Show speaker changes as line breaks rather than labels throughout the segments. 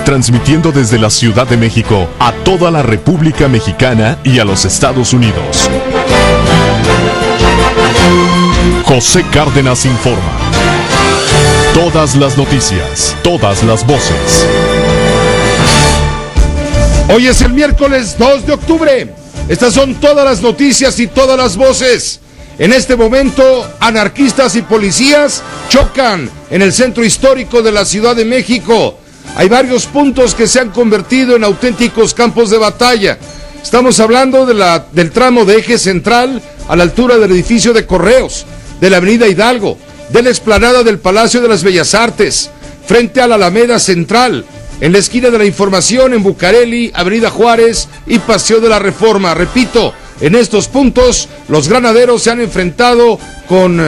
transmitiendo desde la Ciudad de México a toda la República Mexicana y a los Estados Unidos. José Cárdenas informa. Todas las noticias, todas las voces.
Hoy es el miércoles 2 de octubre. Estas son todas las noticias y todas las voces. En este momento, anarquistas y policías chocan en el centro histórico de la Ciudad de México. Hay varios puntos que se han convertido en auténticos campos de batalla. Estamos hablando del tramo de eje central a la altura del edificio de Correos, de la avenida Hidalgo, de la explanada del Palacio de las Bellas Artes, frente a la Alameda Central, en la esquina de la Información, en Bucareli, avenida Juárez y Paseo de la Reforma. Repito, en estos puntos los granaderos se han enfrentado con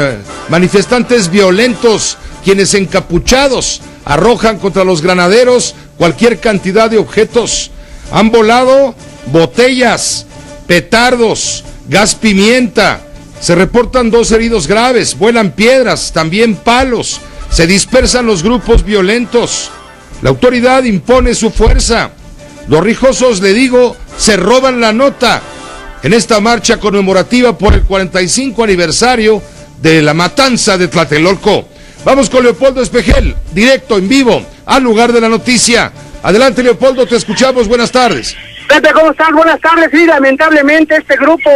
manifestantes violentos, quienes encapuchados arrojan contra los granaderos cualquier cantidad de objetos. Han volado botellas, petardos, gas pimienta. Se reportan 2 heridos graves, vuelan piedras, también palos. Se dispersan los grupos violentos. La autoridad impone su fuerza. Los rijosos, le digo, se roban la nota en esta marcha conmemorativa por el 45 aniversario de la matanza de Tlatelolco. Vamos con Leopoldo Espejel, directo, en vivo, al lugar de la noticia. Adelante, Leopoldo, te escuchamos, buenas tardes.
Pepe, ¿cómo estás? Buenas tardes. Sí, lamentablemente este grupo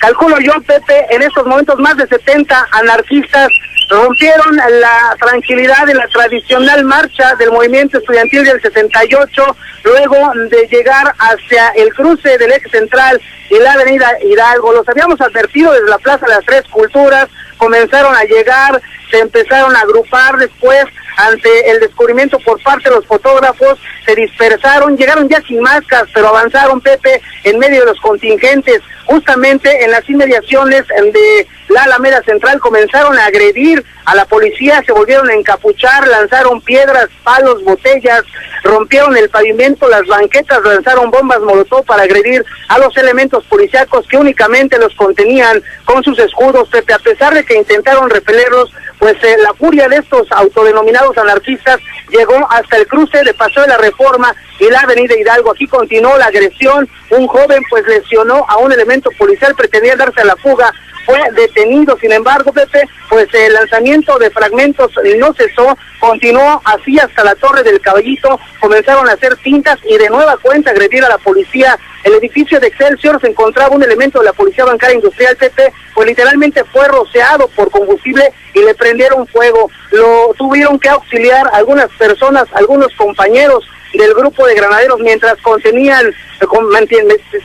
calculo yo, Pepe, en estos momentos más de 70 anarquistas rompieron la tranquilidad de la tradicional marcha del movimiento estudiantil del 68, luego de llegar hacia el cruce del eje central y la avenida Hidalgo. Los habíamos advertido desde la Plaza de las Tres Culturas, comenzaron a llegar, se empezaron a agrupar después ante el descubrimiento por parte de los fotógrafos, se dispersaron, llegaron ya sin máscaras, pero avanzaron, Pepe, en medio de los contingentes. Justamente en las inmediaciones de la Alameda Central comenzaron a agredir a la policía, se volvieron a encapuchar, lanzaron piedras, palos, botellas, rompieron el pavimento, las banquetas, lanzaron bombas molotov para agredir a los elementos policíacos que únicamente los contenían con sus escudos, Pepe. A pesar de que intentaron repelerlos, pues la furia de estos autodenominados anarquistas llegó hasta el cruce de Paseo de la Reforma y la avenida Hidalgo. Aquí continuó la agresión, un joven pues lesionó a un elemento policial, pretendía darse a la fuga, fue detenido. Sin embargo, Pepe, pues el lanzamiento de fragmentos no cesó, continuó así hasta la Torre del Caballito, comenzaron a hacer pintas y de nueva cuenta agredir a la policía. El edificio de Excelsior se encontraba un elemento de la Policía Bancaria Industrial, Pepe, pues literalmente fue rociado por combustible y le prendieron fuego. Lo tuvieron que auxiliar algunas personas, algunos compañeros del grupo de granaderos, mientras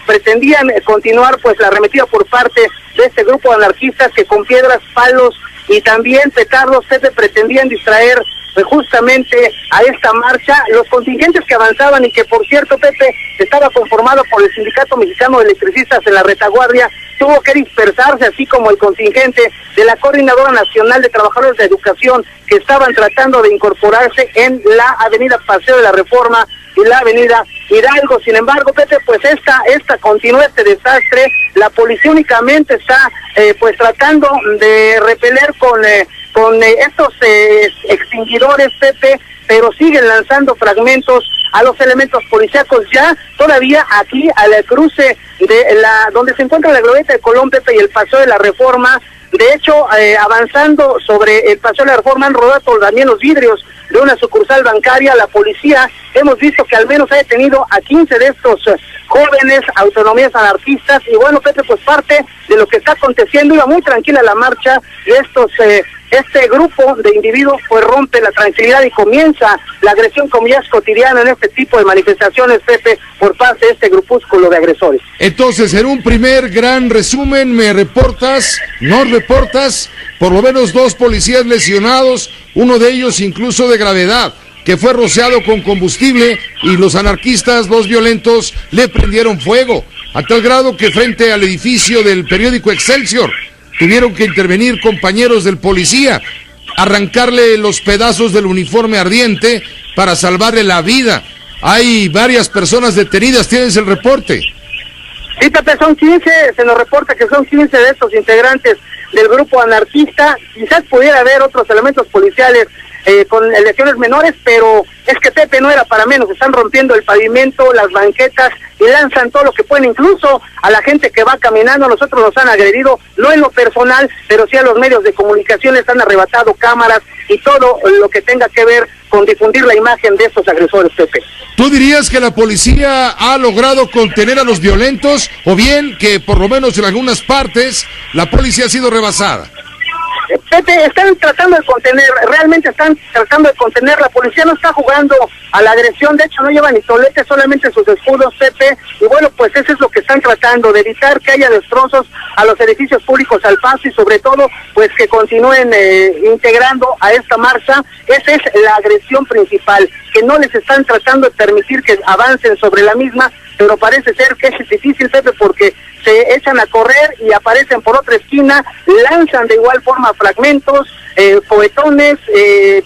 pretendían continuar pues la arremetida por parte de este grupo de anarquistas que con piedras, palos y también petardos pretendían distraer justamente a esta marcha. Los contingentes que avanzaban y que, por cierto, Pepe, estaba conformado por el Sindicato Mexicano de Electricistas en la retaguardia, tuvo que dispersarse, así como el contingente de la Coordinadora Nacional de Trabajadores de Educación, que estaban tratando de incorporarse en la avenida Paseo de la Reforma y la avenida Hidalgo. Sin embargo, Pepe, pues continúa este desastre. La policía únicamente está pues tratando de repeler con estos extinguidores, Pepe, pero siguen lanzando fragmentos a los elementos policíacos. Ya todavía aquí al cruce de donde se encuentra la glorieta de Colón, Pepe, y el Paseo de la Reforma. De hecho, avanzando sobre el Paseo de la Reforma, han rodado también los vidrios de una sucursal bancaria. La policía, hemos visto que al menos ha detenido a 15 de estos jóvenes autonomías anarquistas. Y bueno, Pepe, pues parte de lo que está aconteciendo, iba muy tranquila la marcha, y este grupo de individuos pues rompe la tranquilidad y comienza la agresión, como ya es cotidiana en este tipo de manifestaciones, Pepe, por parte de este grupúsculo de agresores.
Entonces, en un primer gran resumen, nos reportas por lo menos 2 policías lesionados, uno de ellos incluso de gravedad, que fue rociado con combustible, y los anarquistas, los violentos, le prendieron fuego, a tal grado que frente al edificio del periódico Excelsior tuvieron que intervenir compañeros del policía, arrancarle los pedazos del uniforme ardiente para salvarle la vida. Hay varias personas detenidas, ¿tienes el reporte?
Sí, Pepe, son 15, se nos reporta que son 15 de estos integrantes del grupo anarquista. Quizás pudiera haber otros elementos policiales con lesiones menores, pero es que Pepe no era para menos, están rompiendo el pavimento, las banquetas y lanzan todo lo que pueden, incluso a la gente que va caminando. Nosotros nos han agredido, no en lo personal, pero sí a los medios de comunicación, les han arrebatado cámaras y todo lo que tenga que ver con difundir la imagen de estos agresores, Pepe.
¿Tú dirías que la policía ha logrado contener a los violentos o bien que por lo menos en algunas partes la policía ha sido rebasada?
Pepe, están tratando de contener, realmente están tratando de contener, la policía no está jugando a la agresión, de hecho no lleva ni toletes, solamente sus escudos, Pepe, y bueno, pues eso es lo que están tratando, de evitar que haya destrozos a los edificios públicos al paso y sobre todo, pues que continúen integrando a esta marcha. Esa es la agresión principal, que no les están tratando de permitir que avancen sobre la misma, pero parece ser que es difícil, Pepe, porque se echan a correr y aparecen por otra esquina, lanzan de igual forma fragmentos, cohetones,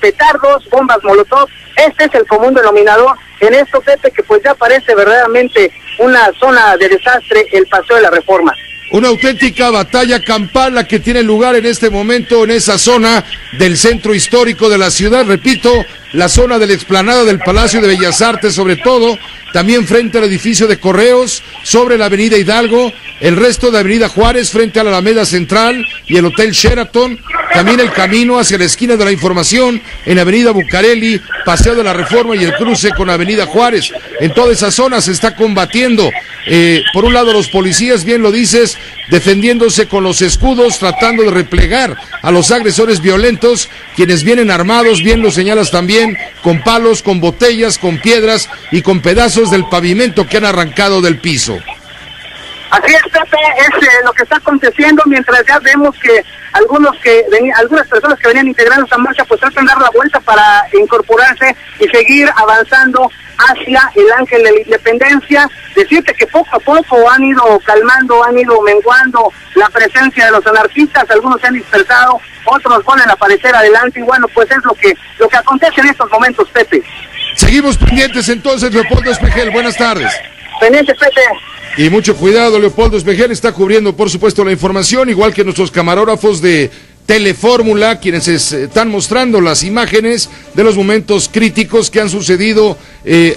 petardos, bombas molotov. Este es el común denominador en esto, Pepe, que pues ya parece verdaderamente una zona de desastre el Paseo de la Reforma.
Una auténtica batalla campal la que tiene lugar en este momento en esa zona del centro histórico de la ciudad, repito, la zona de la explanada del Palacio de Bellas Artes sobre todo, también frente al edificio de Correos, sobre la avenida Hidalgo, el resto de avenida Juárez frente a la Alameda Central y el Hotel Sheraton, también el camino hacia la esquina de la Información en avenida Bucareli, Paseo de la Reforma y el cruce con avenida Juárez. En toda esa zona se está combatiendo, por un lado los policías, bien lo dices, defendiéndose con los escudos, tratando de replegar a los agresores violentos, quienes vienen armados, bien lo señalas también, con palos, con botellas, con piedras y con pedazos del pavimento que han arrancado del piso.
Así es, Pepe, es lo que está aconteciendo, mientras ya vemos que algunas personas que venían integrando esta marcha pues tratan de dar la vuelta para incorporarse y seguir avanzando hacia el Ángel de la Independencia. Decirte que poco a poco han ido calmando, han ido menguando la presencia de los anarquistas, algunos se han dispersado, otros vuelven a aparecer adelante y bueno, pues es lo que acontece en estos momentos, Pepe.
Seguimos pendientes entonces, Leopoldo Espejel, buenas tardes.
Pendientes, Pepe.
Y mucho cuidado, Leopoldo Espejel está cubriendo, por supuesto, la información, igual que nuestros camarógrafos de Telefórmula, quienes están mostrando las imágenes de los momentos críticos que han sucedido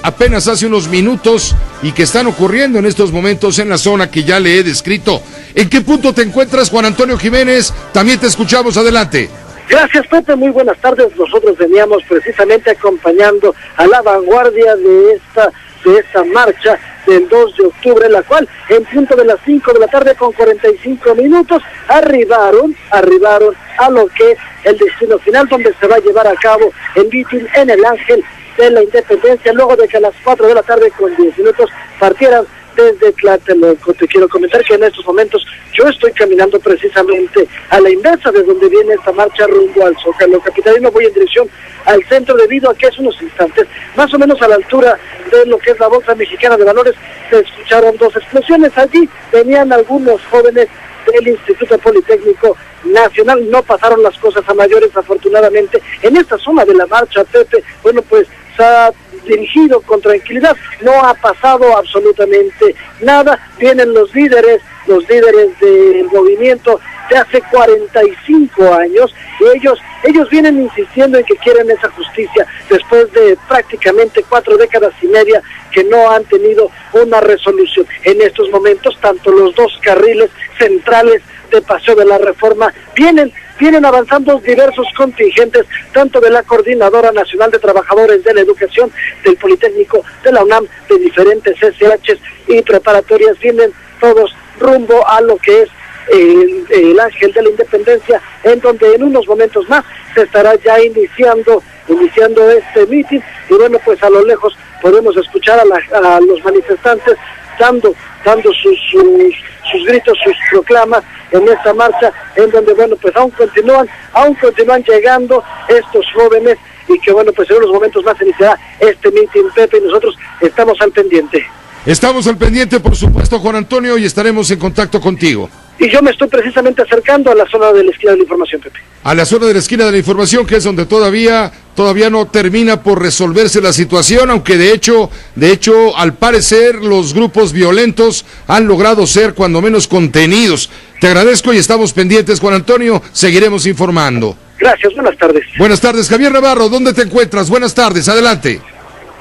apenas hace unos minutos y que están ocurriendo en estos momentos en la zona que ya le he descrito. ¿En qué punto te encuentras, Juan Antonio Jiménez? También te escuchamos, adelante.
Gracias, Pepe, muy buenas tardes. Nosotros veníamos precisamente acompañando a la vanguardia de esta marcha del 2 de octubre, la cual en punto de las 5 de la tarde con 45 minutos arribaron a lo que es el destino final, donde se va a llevar a cabo el mitin en el Ángel de la Independencia, luego de que a las 4 de la tarde con 10 minutos partieran desde Tlatelolco. Te quiero comentar que en estos momentos yo estoy caminando precisamente a la inversa de donde viene esta marcha rumbo al Zócalo capitalino. Voy en dirección al centro debido a que hace unos instantes, más o menos a la altura de lo que es la Bolsa Mexicana de Valores, se escucharon dos explosiones. Allí venían algunos jóvenes del Instituto Politécnico Nacional, no pasaron las cosas a mayores afortunadamente. En esta zona de la marcha, Pepe, bueno, pues se ha dirigido con tranquilidad, no ha pasado absolutamente nada. Vienen los líderes del movimiento de hace 45 años y ellos vienen insistiendo en que quieren esa justicia después de prácticamente 4 décadas y media que no han tenido una resolución. En estos momentos, tanto los dos carriles centrales de Paseo de la Reforma vienen avanzando diversos contingentes, tanto de la Coordinadora Nacional de Trabajadores de la Educación, del Politécnico, de la UNAM, de diferentes SHs y preparatorias, vienen todos rumbo a lo que es el Ángel de la Independencia, en donde en unos momentos más se estará ya iniciando este mitin. Y bueno, pues a lo lejos podemos escuchar a los manifestantes dando sus gritos, sus proclamas en esta marcha, en donde bueno, pues aún continúan llegando estos jóvenes y que bueno, pues en unos momentos más iniciará este mitin, Pepe, y nosotros estamos al pendiente.
Estamos al pendiente, por supuesto, Juan Antonio, y estaremos en contacto contigo.
Y yo me estoy precisamente acercando a la zona de la esquina de la información, Pepe.
A la zona de la esquina de la información, que es donde todavía no termina por resolverse la situación, aunque de hecho, al parecer, los grupos violentos han logrado ser cuando menos contenidos. Te agradezco y estamos pendientes, Juan Antonio, seguiremos informando.
Gracias, buenas tardes.
Buenas tardes, Javier Navarro, ¿dónde te encuentras? Buenas tardes, adelante.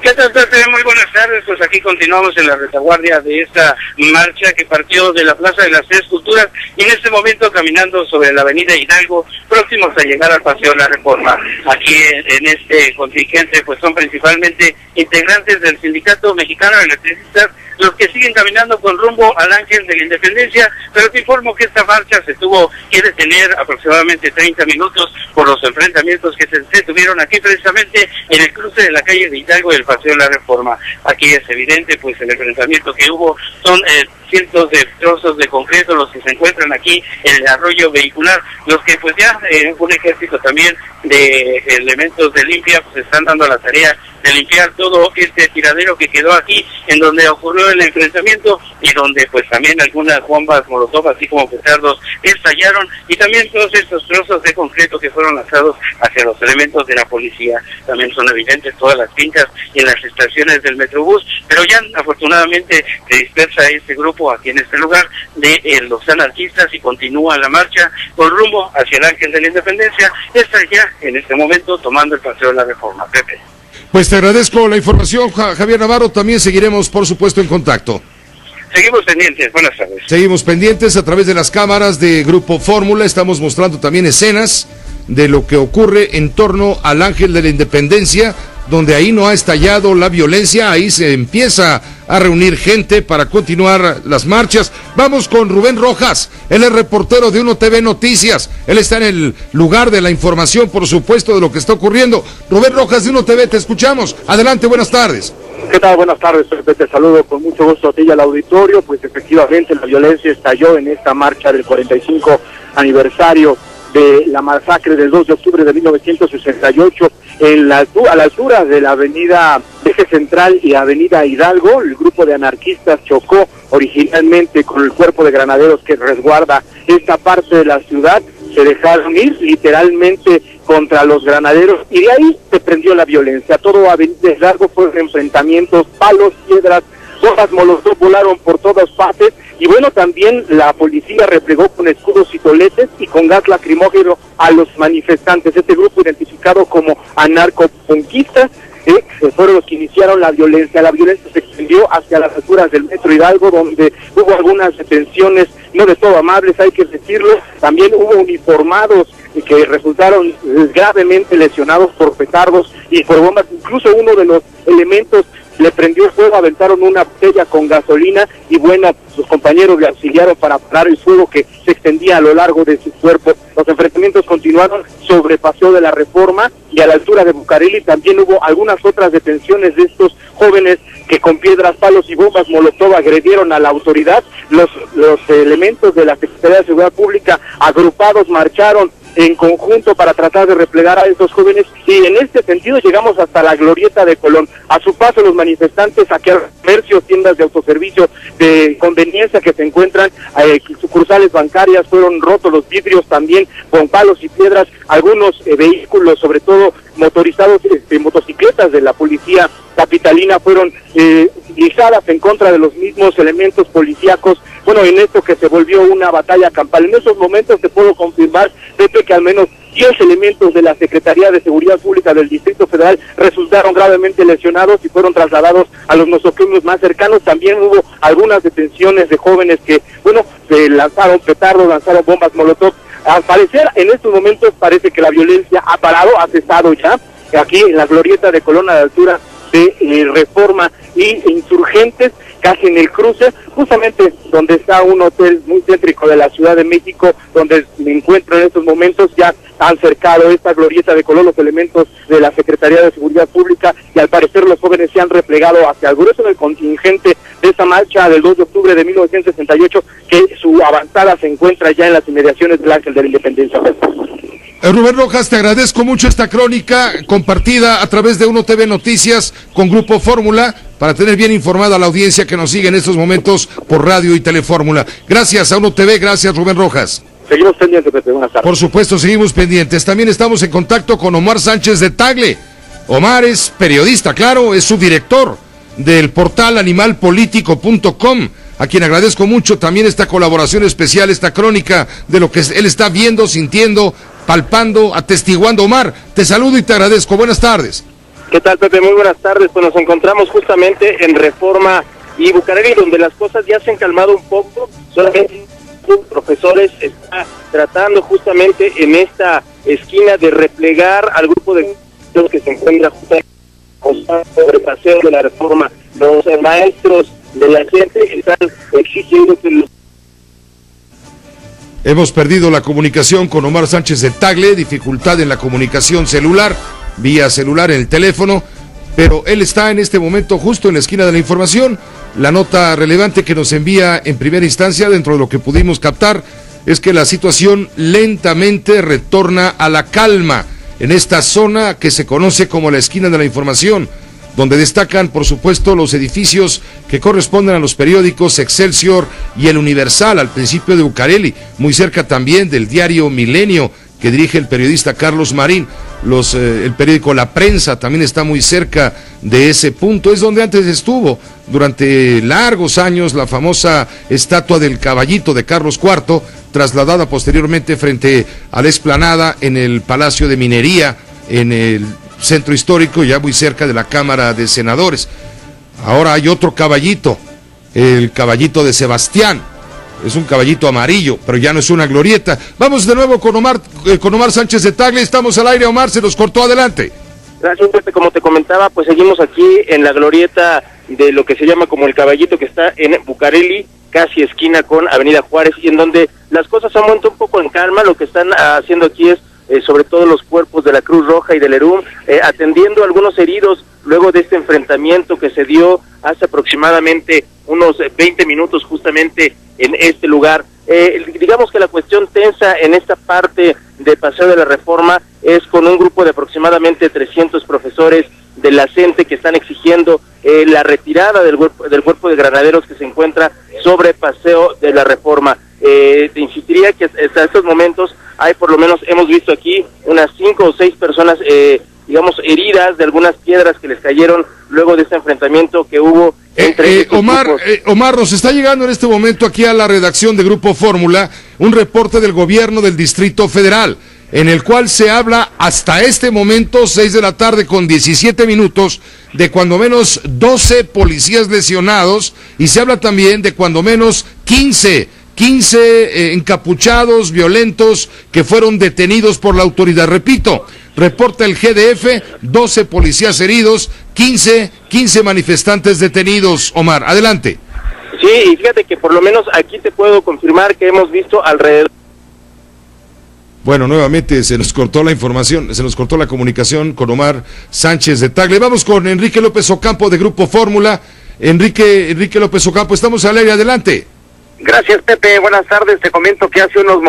¿Qué tal, Pepe? Muy buenas tardes, pues aquí continuamos en la retaguardia de esta marcha que partió de la Plaza de las Tres Culturas y en este momento caminando sobre la avenida Hidalgo, próximos a llegar al Paseo de la Reforma. Aquí en este contingente pues son principalmente integrantes del Sindicato Mexicano de Electricistas, los que siguen caminando con rumbo al Ángel de la Independencia, pero te informo que esta marcha se tuvo que detener aproximadamente 30 minutos por los enfrentamientos que se tuvieron aquí precisamente en el cruce de la calle de Hidalgo y el Paseo de la Reforma. Aquí es evidente pues el enfrentamiento que hubo, son cientos de trozos de concreto los que se encuentran aquí en el arroyo vehicular, los que pues ya un ejército también de elementos de limpia pues están dando la tarea de limpiar todo este tiradero que quedó aquí en donde ocurrió el enfrentamiento y donde pues también algunas bombas molotov así como petardos estallaron y también todos estos trozos de concreto que fueron lanzados hacia los elementos de la policía. También son evidentes todas las fincas y en las estaciones del Metrobús, pero ya afortunadamente se dispersa este grupo aquí en este lugar de los anarquistas y continúa la marcha con rumbo hacia el Ángel de la Independencia. Está ya en este momento tomando el Paseo de la Reforma. Pepe.
Pues te agradezco la información, Javier Navarro, también seguiremos por supuesto en contacto.
Seguimos pendientes, buenas tardes.
Seguimos pendientes a través de las cámaras de Grupo Fórmula, estamos mostrando también escenas de lo que ocurre en torno al Ángel de la Independencia, donde ahí no ha estallado la violencia, ahí se empieza a reunir gente para continuar las marchas. Vamos con Rubén Rojas, él es reportero de 1TV Noticias, él está en el lugar de la información, por supuesto, de lo que está ocurriendo. Rubén Rojas de 1TV, te escuchamos, adelante, buenas tardes.
¿Qué tal? Buenas tardes, Pepe, te saludo con mucho gusto a ti y al auditorio. Pues efectivamente la violencia estalló en esta marcha del 45 aniversario de la masacre del 2 de octubre de 1968 a la altura de la avenida Eje Central y avenida Hidalgo. El grupo de anarquistas chocó originalmente con el cuerpo de granaderos que resguarda esta parte de la ciudad, se dejaron ir literalmente contra los granaderos y de ahí se prendió la violencia. Todo avenida Hidalgo fueron enfrentamientos, palos, piedras, bombas molotov volaron por todas partes y bueno, también la policía replegó con escudos y toletes y con gas lacrimógeno a los manifestantes. Este grupo identificado como anarcopunquistas fueron los que iniciaron la violencia. La violencia se extendió hacia las alturas del Metro Hidalgo, donde hubo algunas detenciones no de todo amables, hay que decirlo. También hubo uniformados que resultaron gravemente lesionados por petardos y por bombas. Incluso uno de los elementos le prendió fuego, aventaron una botella con gasolina y bueno, sus compañeros le auxiliaron para parar el fuego que se extendía a lo largo de su cuerpo. Los enfrentamientos continuaron sobre Paseo de la Reforma y a la altura de Bucareli. También hubo algunas otras detenciones de estos jóvenes que con piedras, palos y bombas molotov agredieron a la autoridad. Los elementos de la Secretaría de Seguridad Pública agrupados marcharon en conjunto para tratar de replegar a estos jóvenes y en este sentido llegamos hasta la glorieta de Colón. A su paso los manifestantes saquearon comercios, tiendas de autoservicio, de conveniencia que se encuentran, sucursales bancarias, fueron rotos los vidrios también con palos y piedras, algunos vehículos, sobre todo motorizados, motocicletas de la policía capitalina fueron lizadas en contra de los mismos elementos policíacos. Bueno, en esto que se volvió una batalla campal. En esos momentos te puedo confirmar, Pepe, que al menos 10 elementos de la Secretaría de Seguridad Pública del Distrito Federal resultaron gravemente lesionados y fueron trasladados a los nosocomios más cercanos. También hubo algunas detenciones de jóvenes que, bueno, lanzaron petardos, lanzaron bombas molotov. Al parecer, en estos momentos parece que la violencia ha parado, ha cesado ya, aquí en la glorieta de Colón a la altura de Reforma y Insurgentes, casi en el cruce, justamente donde está un hotel muy céntrico de la Ciudad de México, donde me encuentro en estos momentos. Ya han cercado esta glorieta de Colón los elementos de la Secretaría de Seguridad Pública y al parecer los jóvenes se han replegado hacia el grueso del contingente de esta marcha del 2 de octubre de 1968, que su avanzada se encuentra ya en las inmediaciones del Ángel de la Independencia.
Rubén Rojas, te agradezco mucho esta crónica compartida a través de 1TV Noticias con Grupo Fórmula para tener bien informada a la audiencia que nos sigue en estos momentos por radio y Telefórmula. Gracias a 1TV, gracias Rubén Rojas.
Seguimos pendientes, Pepe, buenas tardes.
Por supuesto, seguimos pendientes. También estamos en contacto con Omar Sánchez de Tagle. Omar es periodista, claro, es subdirector del portal animalpolitico.com. a quien agradezco mucho también esta colaboración especial, esta crónica de lo que él está viendo, sintiendo, palpando, atestiguando. Omar, te saludo y te agradezco. Buenas tardes.
¿Qué tal, Pepe? Muy buenas tardes. Pues nos encontramos justamente en Reforma y Bucareli, donde las cosas ya se han calmado un poco. Solamente los profesores están tratando justamente en esta esquina de replegar al grupo de los que se encuentra justamente sobre Paseo de la Reforma. Los maestros de la gente están exigiendo que los...
Hemos perdido la comunicación con Omar Sánchez de Tagle, dificultad en la comunicación celular, vía celular en el teléfono, pero él está en este momento justo en la esquina de la información. La nota relevante que nos envía en primera instancia, dentro de lo que pudimos captar, es que la situación lentamente retorna a la calma en esta zona que se conoce como la esquina de la información, donde destacan, por supuesto, los edificios que corresponden a los periódicos Excelsior y El Universal, al principio de Bucareli, muy cerca también del diario Milenio, que dirige el periodista Carlos Marín. El periódico La Prensa también está muy cerca de ese punto. Es donde antes estuvo durante largos años la famosa estatua del caballito de Carlos IV, trasladada posteriormente frente a la explanada en el Palacio de Minería, en el centro histórico, ya muy cerca de la Cámara de Senadores. Ahora hay otro caballito, el caballito de Sebastián. Es un caballito amarillo, pero ya no es una glorieta. Vamos de nuevo con Omar Sánchez de Tagle. Estamos al aire, Omar, se nos cortó, adelante.
Gracias, Pepe. Como te comentaba, pues seguimos aquí en la glorieta de lo que se llama como el caballito, que está en Bucareli, casi esquina con Avenida Juárez, y en donde las cosas han vuelto un poco en calma. Lo que están haciendo aquí es, sobre todo los cuerpos de la Cruz Roja y del ERUM, atendiendo a algunos heridos luego de este enfrentamiento que se dio hace aproximadamente unos 20 minutos justamente en este lugar. Digamos que la cuestión tensa en esta parte de Paseo de la Reforma es con un grupo de aproximadamente 300 profesores de la CENTE que están exigiendo la retirada del cuerpo de granaderos que se encuentra sobre Paseo de la Reforma. Te insistiría que hasta estos momentos hay, por lo menos hemos visto aquí, unas 5 o 6 personas digamos heridas de algunas piedras que les cayeron luego de este enfrentamiento que hubo entre
Omar, nos está llegando en este momento aquí a la redacción de Grupo Fórmula un reporte del gobierno del Distrito Federal, en el cual se habla hasta este momento, 6 de la tarde con 17 minutos, de cuando menos 12 policías lesionados, y se habla también de cuando menos 15 encapuchados, violentos, que fueron detenidos por la autoridad. Repito, reporta el GDF, 12 policías heridos, 15 manifestantes detenidos. Omar, adelante.
Sí, y fíjate que por lo menos aquí te puedo confirmar que hemos visto alrededor...
Bueno, nuevamente se nos cortó la información, se nos cortó la comunicación con Omar Sánchez de Tagle. Vamos con Enrique López Ocampo de Grupo Fórmula. Enrique López Ocampo, estamos al aire, adelante.
Gracias, Pepe. Buenas tardes. Te comento que hace unos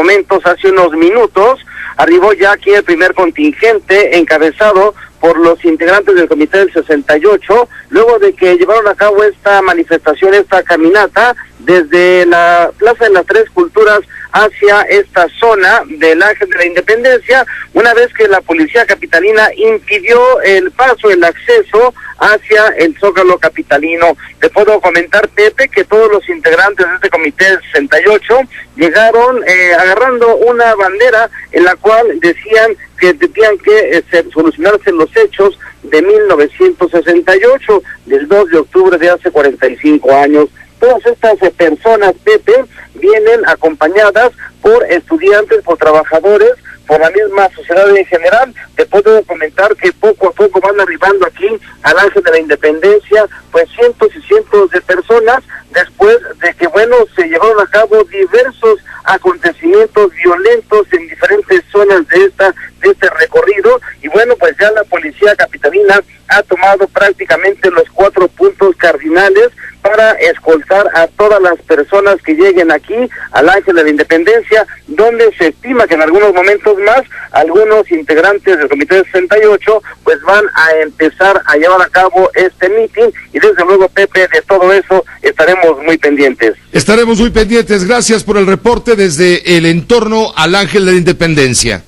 minutos, arribó ya aquí el primer contingente encabezado por los integrantes del Comité del 68, luego de que llevaron a cabo esta manifestación, esta caminata, desde la Plaza de las Tres Culturas hacia esta zona del Ángel de la Independencia, una vez que la policía capitalina impidió el paso, el acceso hacia el Zócalo capitalino. Te puedo comentar, Pepe, que todos los integrantes de este Comité del 68 llegaron agarrando una bandera en la cual decían que tenían que solucionarse los hechos de 1968, del 2 de octubre de hace 45 años. Todas estas personas, Pepe, vienen acompañadas por estudiantes, por trabajadores, por la misma sociedad en general. Te puedo comentar que poco a poco van arribando aquí al Ángel de la Independencia, pues cientos y cientos de personas, después de que, se llevaron a cabo diversos acontecimientos violentos en diferentes zonas de este recorrido, y pues ya la policía capitalina ha tomado prácticamente los 4 puntos cardinales para escoltar a todas las personas que lleguen aquí al Ángel de la Independencia, donde se estima que en algunos momentos más algunos integrantes del Comité 68 pues van a empezar a llevar a cabo este mitin, y desde luego, Pepe, de todo eso estaremos muy pendientes.
Estaremos muy pendientes. Gracias por el reporte desde el entorno al Ángel de la Independencia.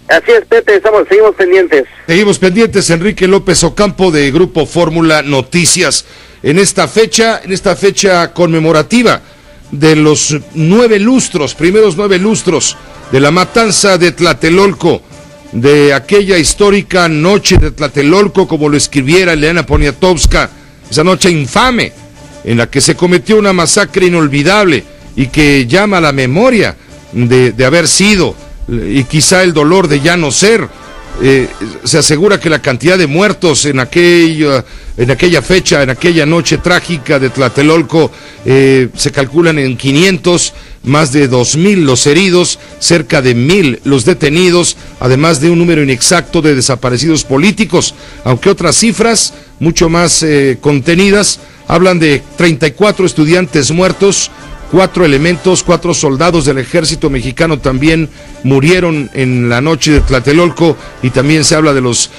Así es, Pepe, seguimos pendientes.
Seguimos pendientes, Enrique López Ocampo de Grupo Fórmula Noticias, en esta fecha conmemorativa de los primeros 9 lustros de la matanza de Tlatelolco, de aquella histórica noche de Tlatelolco, como lo escribiera Elena Poniatowska, esa noche infame en la que se cometió una masacre inolvidable y que llama a la memoria de haber sido y quizá el dolor de ya no ser. Se asegura que la cantidad de muertos en aquella fecha, en aquella noche trágica de Tlatelolco, se calculan en 500, más de 2,000 los heridos, cerca de 1,000 los detenidos, además de un número inexacto de desaparecidos políticos, aunque otras cifras, mucho más contenidas, hablan de 34 estudiantes muertos, 4 soldados del ejército mexicano también murieron en la noche de Tlatelolco, y también se habla de los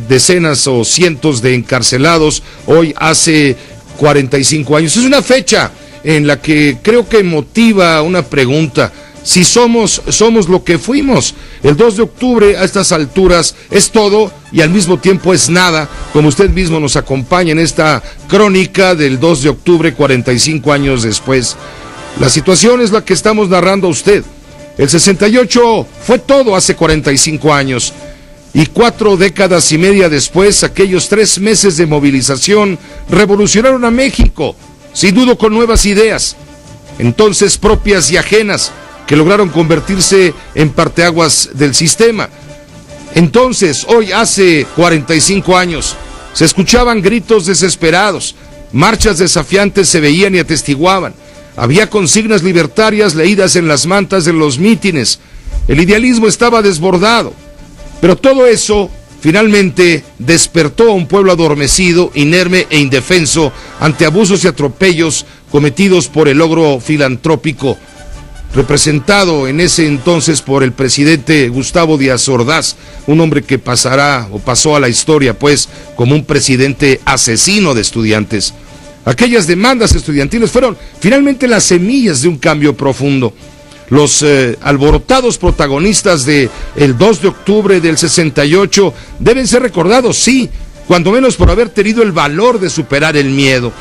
decenas o cientos de encarcelados hoy hace 45 años. Es una fecha en la que creo que motiva una pregunta: si somos lo que fuimos. El 2 de octubre a estas alturas es todo y al mismo tiempo es nada, como usted mismo nos acompaña en esta crónica del 2 de octubre, 45 años después. La situación es la que estamos narrando a usted. El 68 fue todo hace 45 años, y 4 décadas y media después, aquellos 3 meses de movilización revolucionaron a México, sin duda con nuevas ideas, entonces propias y ajenas, que lograron convertirse en parteaguas del sistema. Entonces, hoy hace 45 años, se escuchaban gritos desesperados, marchas desafiantes se veían y atestiguaban, había consignas libertarias leídas en las mantas de los mítines, el idealismo estaba desbordado, pero todo eso finalmente despertó a un pueblo adormecido, inerme e indefenso ante abusos y atropellos cometidos por el logro filantrópico, representado en ese entonces por el presidente Gustavo Díaz Ordaz, un hombre que pasó a la historia pues como un presidente asesino de estudiantes. Aquellas demandas estudiantiles fueron finalmente las semillas de un cambio profundo. Los alborotados protagonistas de el 2 de octubre del 68 deben ser recordados, sí, cuando menos por haber tenido el valor de superar el miedo.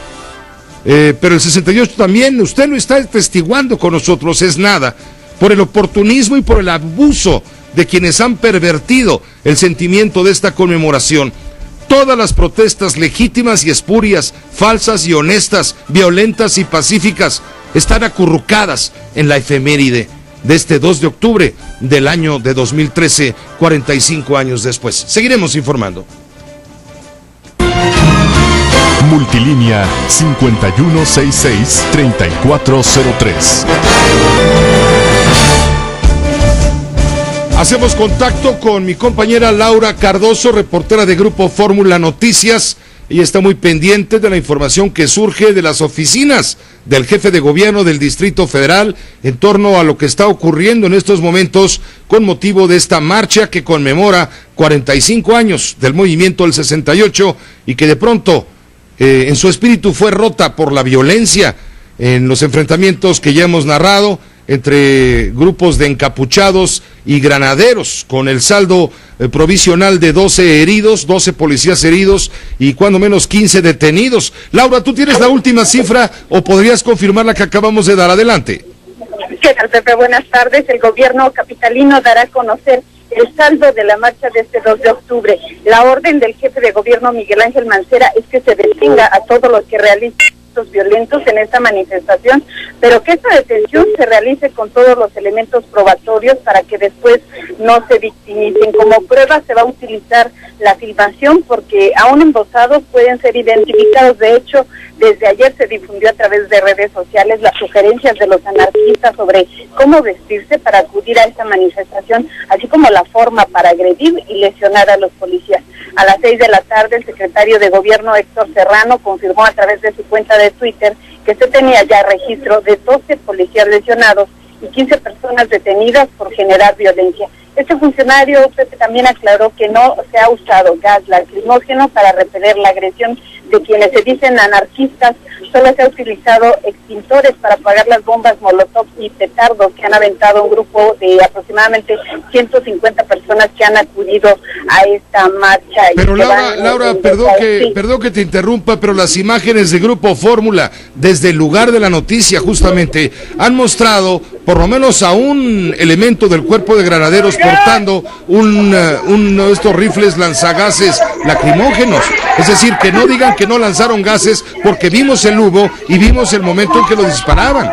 Pero el 68 también, usted lo está atestiguando con nosotros, es nada, por el oportunismo y por el abuso de quienes han pervertido el sentimiento de esta conmemoración. Todas las protestas legítimas y espurias, falsas y honestas, violentas y pacíficas, están acurrucadas en la efeméride de este 2 de octubre del año de 2013, 45 años después. Seguiremos informando.
Multilínea 5166-3403.
Hacemos contacto con mi compañera Laura Cardoso, reportera de Grupo Fórmula Noticias. Ella está muy pendiente de la información que surge de las oficinas del jefe de gobierno del Distrito Federal en torno a lo que está ocurriendo en estos momentos con motivo de esta marcha que conmemora 45 años del movimiento del 68 y que de pronto en su espíritu fue rota por la violencia en los enfrentamientos que ya hemos narrado entre grupos de encapuchados y granaderos, con el saldo provisional de 12 policías heridos y cuando menos 15 detenidos. Laura, ¿tú tienes la última cifra o podrías confirmar la que acabamos de dar? Adelante.
¿Qué tal, Pepe? Buenas tardes. El gobierno capitalino dará a conocer el saldo de la marcha de este 2 de octubre. La orden del jefe de gobierno, Miguel Ángel Mancera, es que se detenga a todos los que realicen actos violentos en esta manifestación, pero que esta detención se realice con todos los elementos probatorios para que después no se victimicen. Como prueba se va a utilizar la filmación porque aún embosados pueden ser identificados. De hecho, desde ayer se difundió a través de redes sociales las sugerencias de los anarquistas sobre cómo vestirse para acudir a esta manifestación, así como la forma para agredir y lesionar a los policías. A las 6 de la tarde, el secretario de Gobierno, Héctor Serrano, confirmó a través de su cuenta de Twitter que se tenía ya registro de 12 policías lesionados y 15 personas detenidas por generar violencia. Este funcionario, Pepe, también aclaró que no se ha usado gas lacrimógeno para repeler la agresión de quienes se dicen anarquistas. Solo se ha utilizado extintores para apagar las bombas molotov y petardos que han aventado un grupo de aproximadamente 150 personas que han acudido a esta marcha.
Pero Laura, perdón que te interrumpa, pero las imágenes de Grupo Fórmula desde el lugar de la noticia justamente han mostrado por lo menos a un elemento del cuerpo de granaderos portando uno de estos rifles lanzagases lacrimógenos. Es decir, que no digan que no lanzaron gases, porque vimos el humo y vimos el momento en que lo disparaban.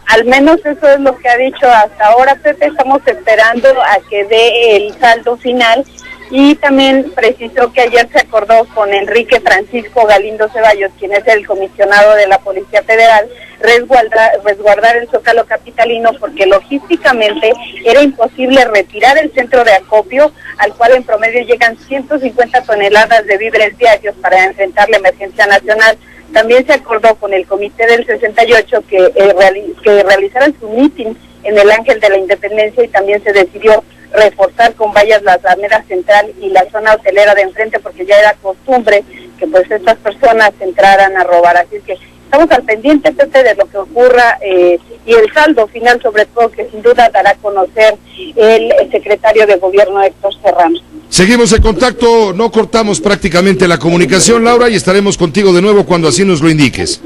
Al menos eso es lo que ha dicho hasta ahora, Pepe. Estamos esperando a que dé el saldo final. Y también precisó que ayer se acordó con Enrique Francisco Galindo Ceballos, quien es el comisionado de la Policía Federal, resguardar el Zócalo capitalino, porque logísticamente era imposible retirar el centro de acopio, al cual en promedio llegan 150 toneladas de víveres diarios para enfrentar la emergencia nacional. También se acordó con el Comité del 68 que realizaran su mitin en el Ángel de la Independencia, y también se decidió reforzar con vallas la Alameda Central y la zona hotelera de enfrente, porque ya era costumbre que pues estas personas entraran a robar. Así que estamos al pendiente, Pepe, de lo que ocurra y el saldo final, sobre todo, que sin duda dará a conocer el secretario de Gobierno, Héctor Serrano.
Seguimos en contacto, no cortamos prácticamente la comunicación, Laura, y estaremos contigo de nuevo cuando así nos lo indiques.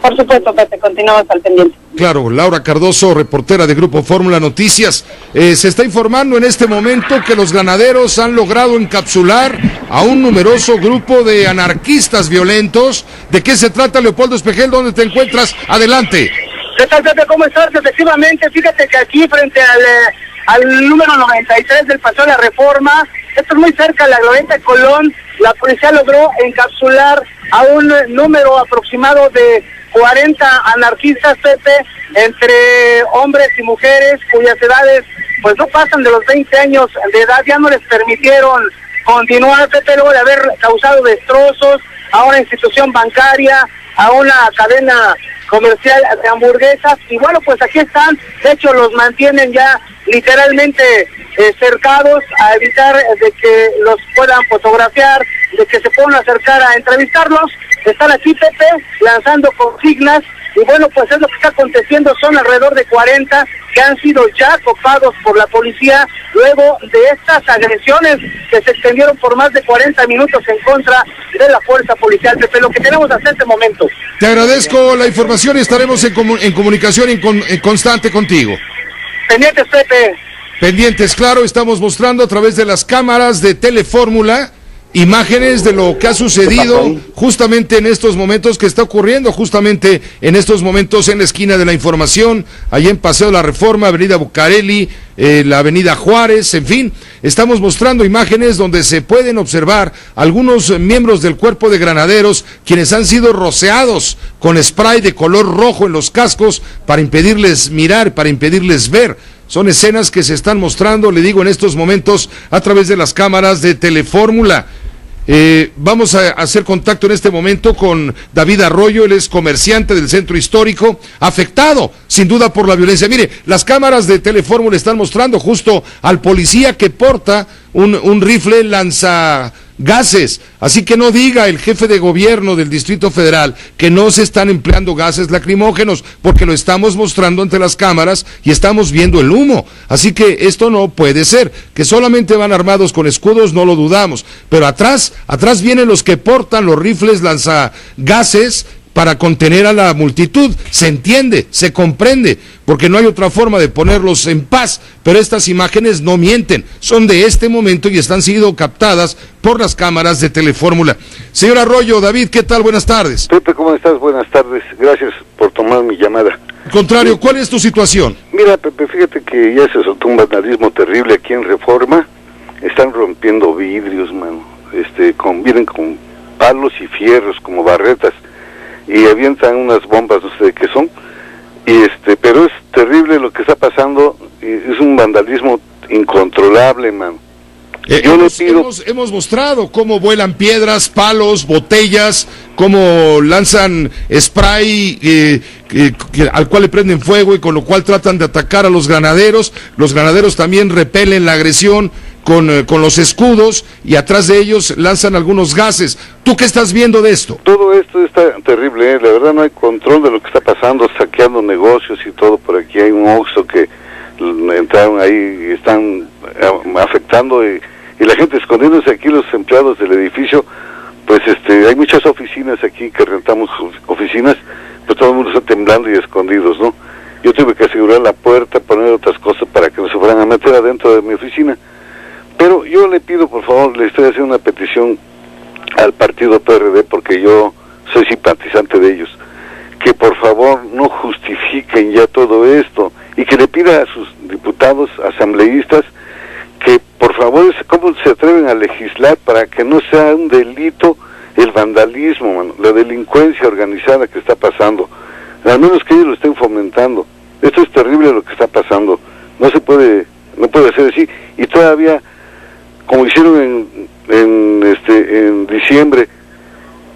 Por supuesto, Pepe, continuamos al pendiente.
Claro, Laura Cardoso, reportera de Grupo Fórmula Noticias. Se está informando en este momento que los granaderos han logrado encapsular a un numeroso grupo de anarquistas violentos. ¿De qué se trata, Leopoldo Espejel? ¿Dónde te encuentras? Adelante.
¿Qué tal, Pepe? ¿Cómo estás? Efectivamente, fíjate que aquí frente al número 93 del Paseo de la Reforma, esto es muy cerca de la Glorieta de Colón, la policía logró encapsular a un número aproximado de 40 anarquistas, Pepe, entre hombres y mujeres cuyas edades pues no pasan de los 20 años de edad. Ya no les permitieron continuar, Pepe, luego de haber causado destrozos a una institución bancaria, a una cadena comercial de hamburguesas, y bueno, pues aquí están. De hecho los mantienen ya literalmente cercados a evitar de que los puedan fotografiar, de que se puedan acercar a entrevistarlos. Están aquí, Pepe, lanzando consignas, y bueno, pues es lo que está aconteciendo. Son alrededor de 40 que han sido ya copados por la policía luego de estas agresiones que se extendieron por más de 40 minutos en contra de la fuerza policial, Pepe, lo que tenemos hasta este momento.
Te agradezco la información y estaremos en comunicación constante contigo.
Pendientes, Pepe.
Pendientes, claro, estamos mostrando a través de las cámaras de Telefórmula imágenes de lo que ha sucedido justamente en estos momentos, que está ocurriendo justamente en estos momentos en la esquina de la Información, allá en Paseo de la Reforma, Avenida Bucareli, la Avenida Juárez, en fin, estamos mostrando imágenes donde se pueden observar algunos miembros del cuerpo de granaderos quienes han sido rociados con spray de color rojo en los cascos para impedirles mirar, para impedirles ver. Son escenas que se están mostrando, le digo, en estos momentos a través de las cámaras de Telefórmula. Vamos a hacer contacto en este momento con David Arroyo, él es comerciante del centro histórico, afectado sin duda por la violencia. Mire, las cámaras de Telefórmula están mostrando justo al policía que porta un rifle lanzagases, así que no diga el jefe de gobierno del Distrito Federal que no se están empleando gases lacrimógenos, porque lo estamos mostrando ante las cámaras y estamos viendo el humo, así que esto no puede ser. Que solamente van armados con escudos, no lo dudamos, pero atrás vienen los que portan los rifles lanzagases para contener a la multitud. Se entiende, se comprende, porque no hay otra forma de ponerlos en paz, pero estas imágenes no mienten, son de este momento y están siendo captadas por las cámaras de Telefórmula. Señor Arroyo, David, ¿qué tal? Buenas tardes.
Pepe, ¿cómo estás? Buenas tardes, gracias por tomar mi llamada.
Al contrario, ¿cuál es tu situación?
Mira, Pepe, fíjate que ya se soltó un vandalismo terrible aquí en Reforma, están rompiendo vidrios, mano, vienen con palos y fierros como barretas, y avientan unas bombas, no sé de qué son, pero es terrible lo que está pasando, es un vandalismo incontrolable, man.
Hemos mostrado cómo vuelan piedras, palos, botellas, cómo lanzan spray al cual le prenden fuego y con lo cual tratan de atacar a los granaderos. Los granaderos también repelen la agresión con los escudos y atrás de ellos lanzan algunos gases. ¿Tú qué estás viendo de esto?
Todo esto está terrible, la verdad no hay control de lo que está pasando, saqueando negocios y todo. Por aquí hay un Oxxo que entraron ahí y están afectando y la gente escondiéndose aquí, los empleados del edificio. Pues hay muchas oficinas aquí que rentamos oficinas, pues todo el mundo está temblando y escondidos, ¿no? Yo tuve que asegurar la puerta, poner otras cosas para que no se fueran a meter adentro de mi oficina. Pero yo le pido, por favor, le estoy haciendo una petición al partido PRD, porque yo soy simpatizante de ellos, que por favor no justifiquen ya todo esto y que le pida a sus diputados, asambleístas, que por favor, ¿cómo se atreven a legislar para que no sea un delito el vandalismo, mano, la delincuencia organizada que está pasando? Al menos que ellos lo estén fomentando. Esto es terrible lo que está pasando. No puede ser así. Y todavía, como hicieron en diciembre,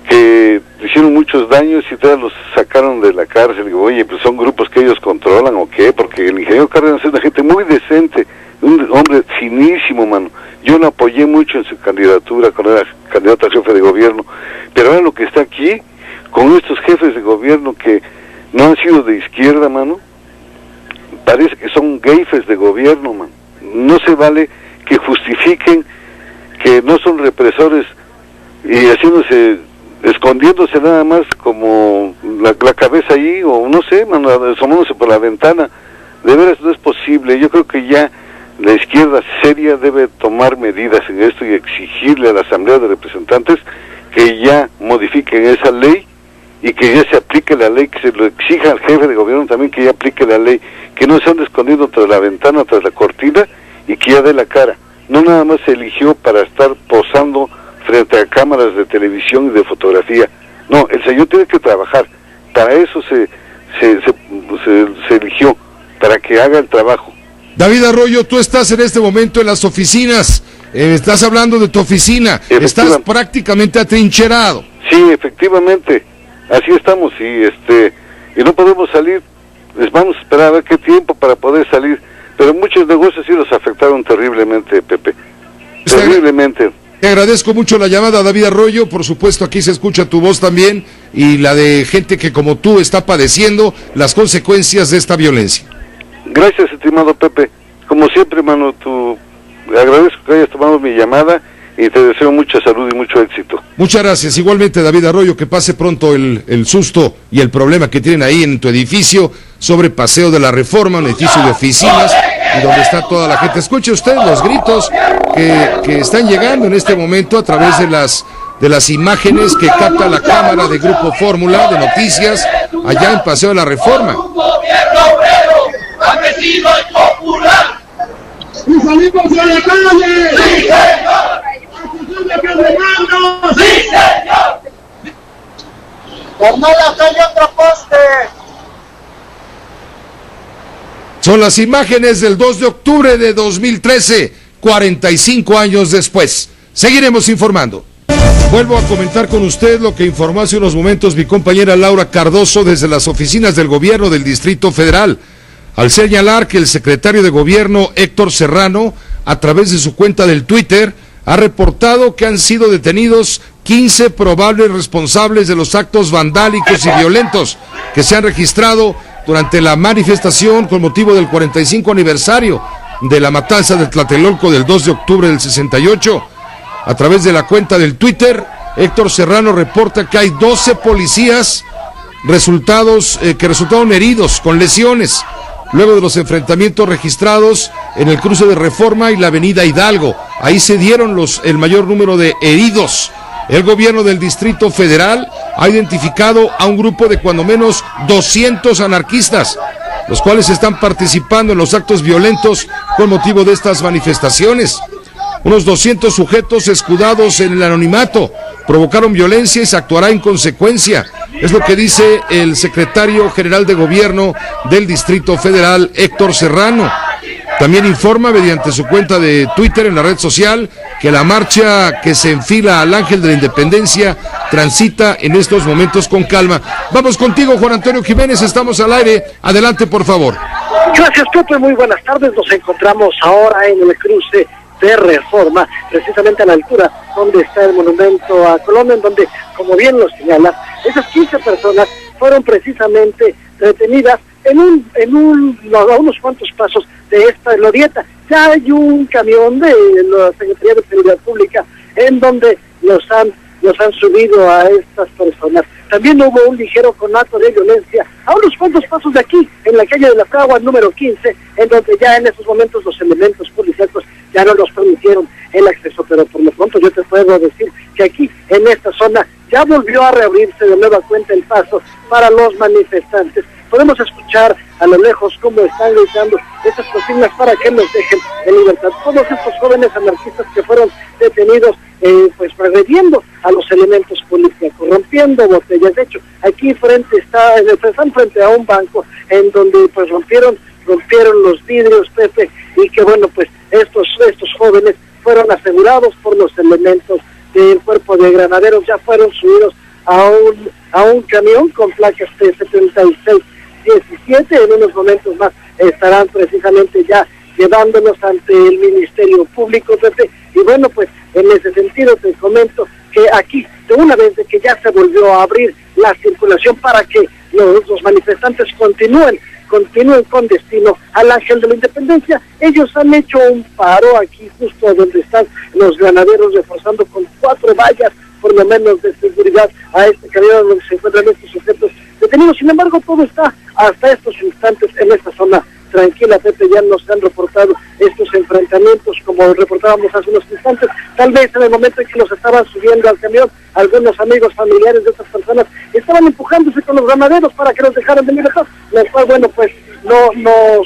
que hicieron muchos daños y todavía los sacaron de la cárcel. Digo, oye, pues son grupos que ellos controlan o qué, porque el ingeniero Cárdenas es una gente muy decente, un hombre finísimo, mano. Yo lo apoyé mucho en su candidatura cuando era candidato a jefe de gobierno, pero ahora lo que está aquí, con estos jefes de gobierno que no han sido de izquierda, mano, parece que son geifes de gobierno, mano. No se vale que justifiquen que no son represores y escondiéndose nada más como la cabeza ahí, o no sé, mano, asomándose por la ventana. De veras no es posible. Yo creo que ya la izquierda seria debe tomar medidas en esto y exigirle a la Asamblea de Representantes que ya modifiquen esa ley y que ya se aplique la ley, que se lo exija al jefe de gobierno también que ya aplique la ley, que no se ande escondiendo tras la ventana, tras la cortina, y que ya dé la cara. No nada más se eligió para estar posando frente a cámaras de televisión y de fotografía. No, el señor tiene que trabajar. Para eso se eligió, para que haga el trabajo.
David Arroyo, tú estás en este momento en las oficinas, estás hablando de tu oficina, estás prácticamente atrincherado.
Sí, efectivamente, así estamos y no podemos salir. Les vamos a esperar a ver qué tiempo para poder salir, pero muchos negocios sí los afectaron terriblemente, Pepe, terriblemente.
Te agradezco mucho la llamada, David Arroyo. Por supuesto, aquí se escucha tu voz también y la de gente que como tú está padeciendo las consecuencias de esta violencia.
Gracias, estimado Pepe. Como siempre, hermano, agradezco que hayas tomado mi llamada y te deseo mucha salud y mucho éxito.
Muchas gracias. Igualmente, David Arroyo, que pase pronto el susto y el problema que tienen ahí en tu edificio sobre Paseo de la Reforma, un edificio de oficinas y donde está toda la gente. Escuche usted los gritos que están llegando en este momento a través de las imágenes que capta la cámara de Grupo Fórmula de Noticias allá en Paseo de la Reforma.
Campesino y popular. Y salimos a la calle. Sí, señor. ¿A que demanda? Sí, señor. Carnal, acá hay otro poste.
Son las imágenes del 2 de octubre de 2013, 45 años después. Seguiremos informando. Vuelvo a comentar con usted lo que informó hace unos momentos mi compañera Laura Cardoso desde las oficinas del gobierno del Distrito Federal, al señalar que el secretario de Gobierno, Héctor Serrano, a través de su cuenta del Twitter, ha reportado que han sido detenidos 15 probables responsables de los actos vandálicos y violentos que se han registrado durante la manifestación con motivo del 45 aniversario de la matanza de Tlatelolco del 2 de octubre del 68. A través de la cuenta del Twitter, Héctor Serrano reporta que hay 12 policías que resultaron heridos con lesiones luego de los enfrentamientos registrados en el cruce de Reforma y la avenida Hidalgo. Ahí se dieron el mayor número de heridos. El gobierno del Distrito Federal ha identificado a un grupo de cuando menos 200 anarquistas, los cuales están participando en los actos violentos con motivo de estas manifestaciones. Unos 200 sujetos escudados en el anonimato provocaron violencia y se actuará en consecuencia. Es lo que dice el secretario general de Gobierno del Distrito Federal, Héctor Serrano. También informa mediante su cuenta de Twitter en la red social que la marcha que se enfila al Ángel de la Independencia transita en estos momentos con calma. Vamos contigo, Juan Antonio Jiménez, estamos al aire. Adelante, por favor.
Gracias, Pepe, muy buenas tardes. Nos encontramos ahora en el cruce de Reforma, precisamente a la altura donde está el monumento a Colón, en donde, como bien lo señala, esas 15 personas fueron precisamente detenidas a unos cuantos pasos de esta glorieta. Ya hay un camión de la Secretaría de Seguridad Pública en donde los han subido a estas personas. También hubo un ligero conato de violencia a unos cuantos pasos de aquí, en la calle de la Fragua número 15, en donde ya en esos momentos los elementos policíacos ya no nos permitieron el acceso, pero por lo pronto yo te puedo decir que aquí, en esta zona, ya volvió a reabrirse de nueva cuenta el paso para los manifestantes. Podemos escuchar a lo lejos cómo están gritando estas consignas para que nos dejen en libertad. Todos estos jóvenes anarquistas que fueron detenidos, pues agrediendo a los elementos policíacos, rompiendo botellas. De hecho, aquí están frente a un banco en donde pues rompieron los vidrios, Pepe, y que bueno, pues estos jóvenes fueron asegurados por los elementos del cuerpo de granaderos, ya fueron subidos a un camión con placas T7617. En unos momentos más estarán precisamente ya llevándolos ante el Ministerio Público, Pepe. Y bueno, pues en ese sentido te comento que aquí, de una vez de que ya se volvió a abrir la circulación para que los manifestantes continúen con destino al Ángel de la Independencia, ellos han hecho un paro aquí justo donde están los granaderos, reforzando con 4 vallas por lo menos de seguridad a este camión donde se encuentran estos sujetos detenidos. Sin embargo, todo está hasta estos instantes en esta zona tranquila, Pepe. Ya nos han reportado estos enfrentamientos, como reportábamos hace unos instantes. Tal vez en el momento en que nos estaban subiendo al camión, algunos amigos familiares de estas personas estaban empujándose con los granaderos para que los dejaran de libertad, lo cual, bueno, pues no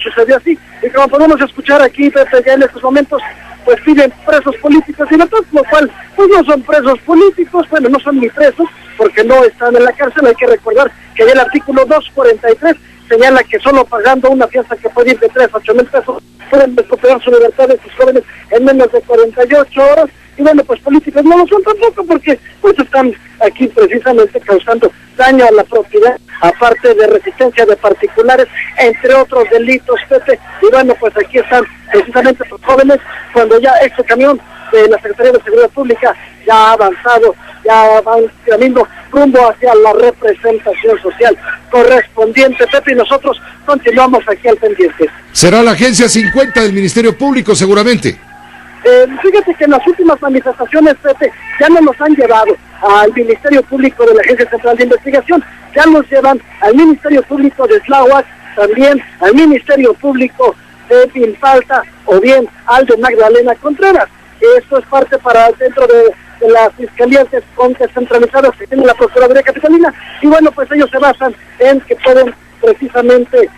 sucedió así. Y como podemos escuchar aquí, Pepe, ya en estos momentos pues piden presos políticos y libertad, lo cual pues no son presos políticos, bueno, no son ni presos porque no están en la cárcel. Hay que recordar que ya el artículo 243 señala que solo pagando una fianza que puede ir de 3 a 8 mil pesos pueden recuperar su libertad de estos jóvenes en menos de 48 horas. Y bueno, pues políticos no lo son tampoco, porque pues están aquí precisamente causando daño a la propiedad, aparte de resistencia de particulares, entre otros delitos, Pepe. Y bueno, pues aquí están precisamente los jóvenes, cuando ya este camión de la Secretaría de Seguridad Pública ya ha avanzado, ya van caminando rumbo hacia la representación social correspondiente, Pepe, y nosotros continuamos aquí al pendiente.
Será la agencia 50 del Ministerio Público, seguramente.
Fíjate que en las últimas manifestaciones, Pepe, ya no nos han llevado al Ministerio Público de la Agencia Central de Investigación, ya nos llevan al Ministerio Público de Tláhuac, también al Ministerio Público de Pilpalta o bien al de Magdalena Contreras. Esto es parte para dentro de las fiscalías descentralizadas que tiene la Procuraduría Capitalina, y bueno, pues ellos se basan en que pueden precisamente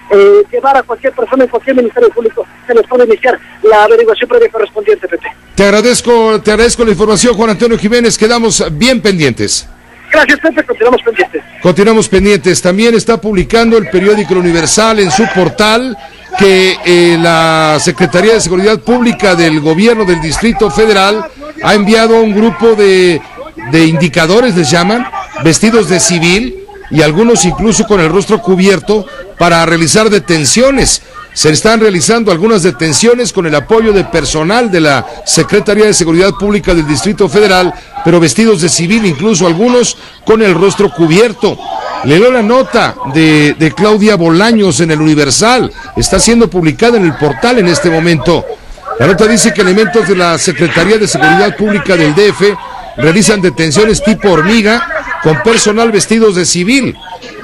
llevar a cualquier persona en cualquier ministerio público, se les puede iniciar la averiguación previa correspondiente, Pepe.
Te agradezco la información, Juan Antonio Jiménez, quedamos bien pendientes.
Gracias, Pepe,
continuamos pendientes. También está publicando el periódico El Universal en su portal que la Secretaría de Seguridad Pública del Gobierno del Distrito Federal ha enviado a un grupo de indicadores, les llaman, vestidos de civil, y algunos incluso con el rostro cubierto, para realizar detenciones. Se están realizando algunas detenciones con el apoyo de personal de la Secretaría de Seguridad Pública del Distrito Federal, pero vestidos de civil, incluso algunos con el rostro cubierto. Leo la nota de Claudia Bolaños en El Universal, está siendo publicada en el portal en este momento. La nota dice que elementos de la Secretaría de Seguridad Pública del DF realizan detenciones tipo hormiga con personal vestidos de civil,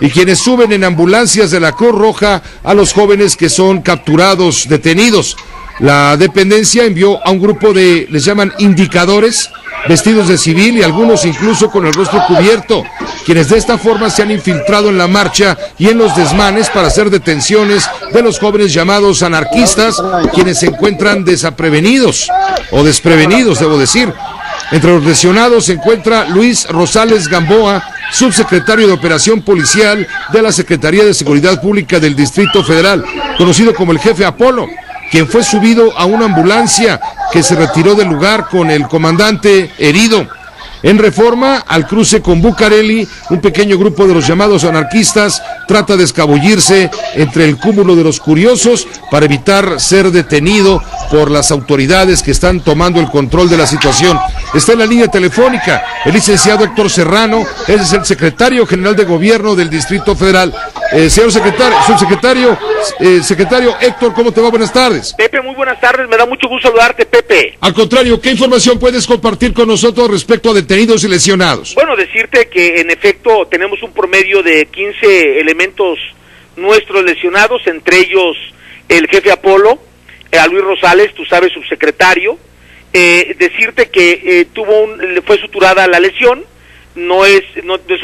y quienes suben en ambulancias de la Cruz Roja a los jóvenes que son capturados, detenidos. La dependencia envió a un grupo de, les llaman indicadores, vestidos de civil y algunos incluso con el rostro cubierto, quienes de esta forma se han infiltrado en la marcha y en los desmanes para hacer detenciones de los jóvenes llamados anarquistas, quienes se encuentran desaprevenidos o desprevenidos, debo decir. Entre los lesionados se encuentra Luis Rosales Gamboa, subsecretario de Operación Policial de la Secretaría de Seguridad Pública del Distrito Federal, conocido como el Jefe Apolo, quien fue subido a una ambulancia que se retiró del lugar con el comandante herido. En Reforma, al cruce con Bucareli, un pequeño grupo de los llamados anarquistas trata de escabullirse entre el cúmulo de los curiosos para evitar ser detenido por las autoridades que están tomando el control de la situación. Está en la línea telefónica el licenciado Héctor Serrano, él es el secretario general de gobierno del Distrito Federal. Señor secretario, subsecretario, secretario Héctor, ¿cómo te va? Buenas tardes.
Pepe, muy buenas tardes, me da mucho gusto saludarte, Pepe.
Al contrario, ¿qué información puedes compartir con nosotros respecto a detenidos y lesionados?
Bueno, decirte que en efecto tenemos un promedio de 15 elementos nuestros lesionados, entre ellos el jefe Apolo, a Luis Rosales, tú sabes, subsecretario. Decirte que fue suturada la lesión, no es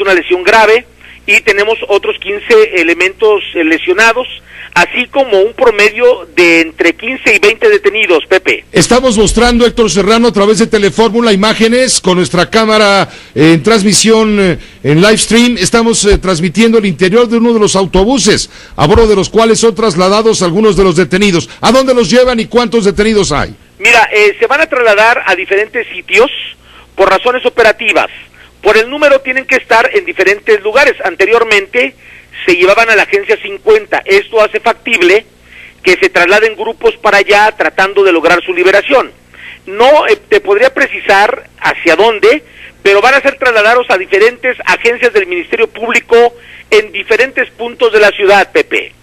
una lesión grave, y tenemos otros 15 elementos lesionados, así como un promedio de entre 15 y 20 detenidos, Pepe.
Estamos mostrando, Héctor Serrano, a través de Telefórmula, imágenes con nuestra cámara en transmisión, en live stream. Estamos transmitiendo el interior de uno de los autobuses, a bordo de los cuales son trasladados algunos de los detenidos. ¿A dónde los llevan y cuántos detenidos hay?
Mira, se van a trasladar a diferentes sitios por razones operativas. Por el número tienen que estar en diferentes lugares. Anteriormente se llevaban a la agencia 50. Esto hace factible que se trasladen grupos para allá tratando de lograr su liberación. No te podría precisar hacia dónde, pero van a ser trasladados a diferentes agencias del Ministerio Público en diferentes puntos de la ciudad, Pepe.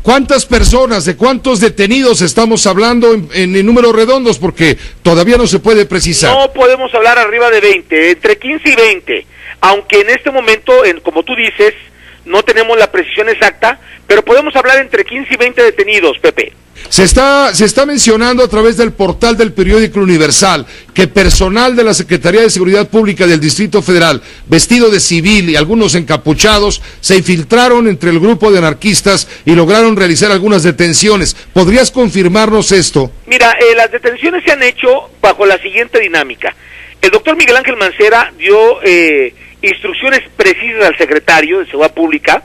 ¿Cuántas personas, de cuántos detenidos estamos hablando en números redondos? Porque todavía no se puede precisar.
No podemos hablar arriba de 20, entre 15 y 20, aunque en este momento, como tú dices, no tenemos la precisión exacta, pero podemos hablar entre 15 y 20 detenidos, Pepe.
Se está mencionando a través del portal del periódico Universal que personal de la Secretaría de Seguridad Pública del Distrito Federal, vestido de civil y algunos encapuchados, se infiltraron entre el grupo de anarquistas y lograron realizar algunas detenciones. ¿Podrías confirmarnos esto?
Mira, las detenciones se han hecho bajo la siguiente dinámica. El doctor Miguel Ángel Mancera dio instrucciones precisas al secretario de Seguridad Pública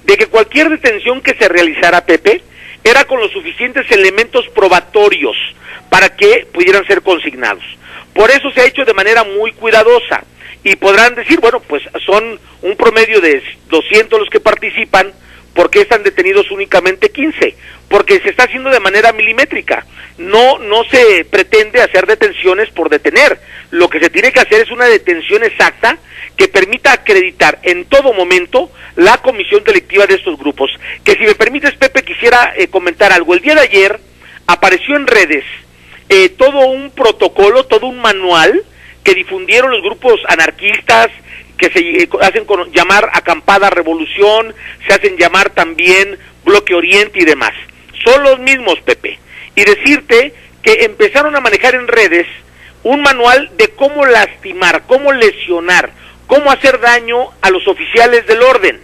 de que cualquier detención que se realizara, Pepe, era con los suficientes elementos probatorios para que pudieran ser consignados. Por eso se ha hecho de manera muy cuidadosa, y podrán decir, bueno, pues son un promedio de 200 los que participan, ¿por qué están detenidos únicamente 15? Porque se está haciendo de manera milimétrica. No se pretende hacer detenciones por detener. Lo que se tiene que hacer es una detención exacta que permita acreditar en todo momento la comisión delictiva de estos grupos. Que si me permites, Pepe, quisiera comentar algo. El día de ayer apareció en redes todo un protocolo, todo un manual que difundieron los grupos anarquistas, que se hacen llamar Acampada Revolución, se hacen llamar también Bloque Oriente y demás. Son los mismos, Pepe. Y decirte que empezaron a manejar en redes un manual de cómo lastimar, cómo lesionar, cómo hacer daño a los oficiales del orden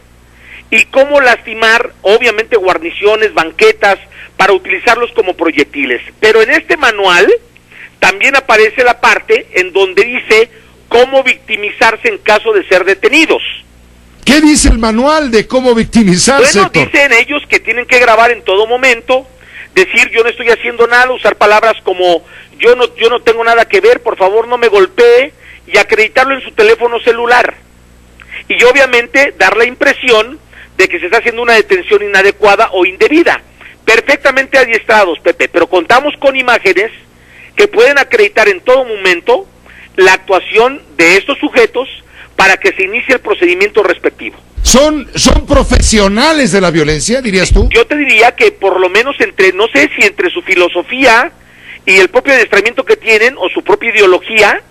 y cómo lastimar, obviamente, guarniciones, banquetas, para utilizarlos como proyectiles. Pero en este manual también aparece la parte en donde dice cómo victimizarse en caso de ser detenidos.
¿Qué dice el manual de cómo victimizarse?
Bueno, dicen ellos que tienen que grabar en todo momento, decir yo no estoy haciendo nada, usar palabras como yo no tengo nada que ver, por favor no me golpee, y acreditarlo en su teléfono celular. Y obviamente dar la impresión de que se está haciendo una detención inadecuada o indebida. Perfectamente adiestrados, Pepe, pero contamos con imágenes que pueden acreditar en todo momento la actuación de estos sujetos para que se inicie el procedimiento respectivo.
¿Son profesionales de la violencia, dirías tú?
Yo te diría que por lo menos no sé si entre su filosofía y el propio adiestramiento que tienen o su propia ideología,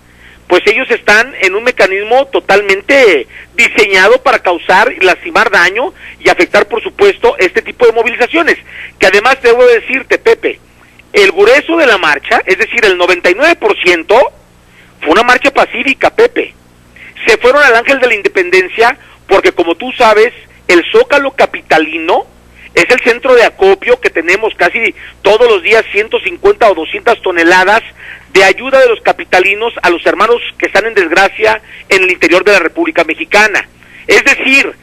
pues ellos están en un mecanismo totalmente diseñado para causar y lastimar daño y afectar, por supuesto, este tipo de movilizaciones. Que además debo decirte, Pepe, el grueso de la marcha, es decir, el 99%, fue una marcha pacífica, Pepe. Se fueron al Ángel de la Independencia porque, como tú sabes, el Zócalo capitalino es el centro de acopio que tenemos casi todos los días 150 o 200 toneladas de ayuda de los capitalinos a los hermanos que están en desgracia en el interior de la República Mexicana. Es decir,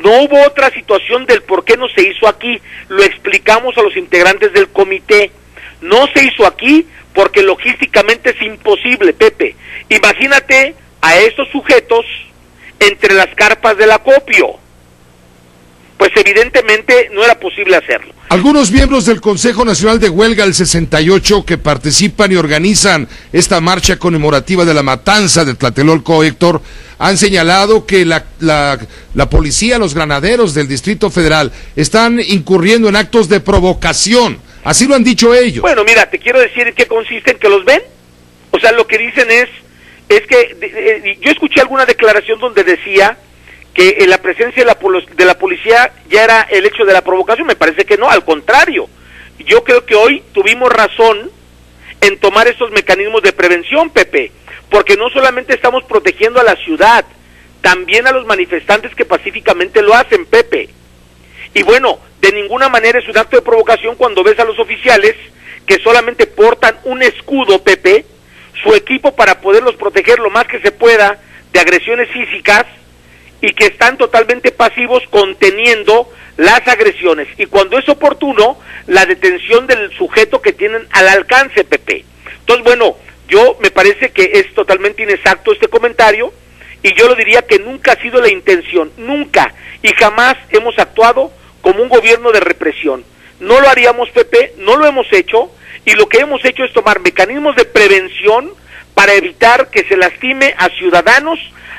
No hubo otra situación del por qué no se hizo aquí. Lo explicamos a los integrantes del comité. No se hizo aquí porque logísticamente es imposible, Pepe. Imagínate a estos sujetos entre las carpas del acopio. Pues evidentemente no era posible hacerlo.
Algunos miembros del Consejo Nacional de Huelga, el 68, que participan y organizan esta marcha conmemorativa de la matanza de Tlatelolco, Héctor, han señalado que la policía, los granaderos del Distrito Federal, están incurriendo en actos de provocación. Así lo han dicho ellos.
Bueno, mira, te quiero decir en qué consisten, que los ven. O sea, lo que dicen es que yo escuché alguna declaración donde decía que la presencia de la policía ya era el hecho de la provocación. Me parece que no, al contrario. Yo creo que hoy tuvimos razón en tomar estos mecanismos de prevención, Pepe, porque no solamente estamos protegiendo a la ciudad, también a los manifestantes que pacíficamente lo hacen, Pepe. Y bueno, de ninguna manera es un acto de provocación cuando ves a los oficiales que solamente portan un escudo, Pepe, su equipo para poderlos proteger lo más que se pueda de agresiones físicas, y que están totalmente pasivos conteniendo las agresiones, y cuando es oportuno, la detención del sujeto que tienen al alcance, Pepe. Entonces, bueno, yo me parece que es totalmente inexacto este comentario, y yo lo diría que nunca ha sido la intención, nunca, y jamás hemos actuado como un gobierno de represión. No lo haríamos, Pepe, no lo hemos hecho, y lo que hemos hecho es tomar mecanismos de prevención para evitar que se lastime a ciudadanos,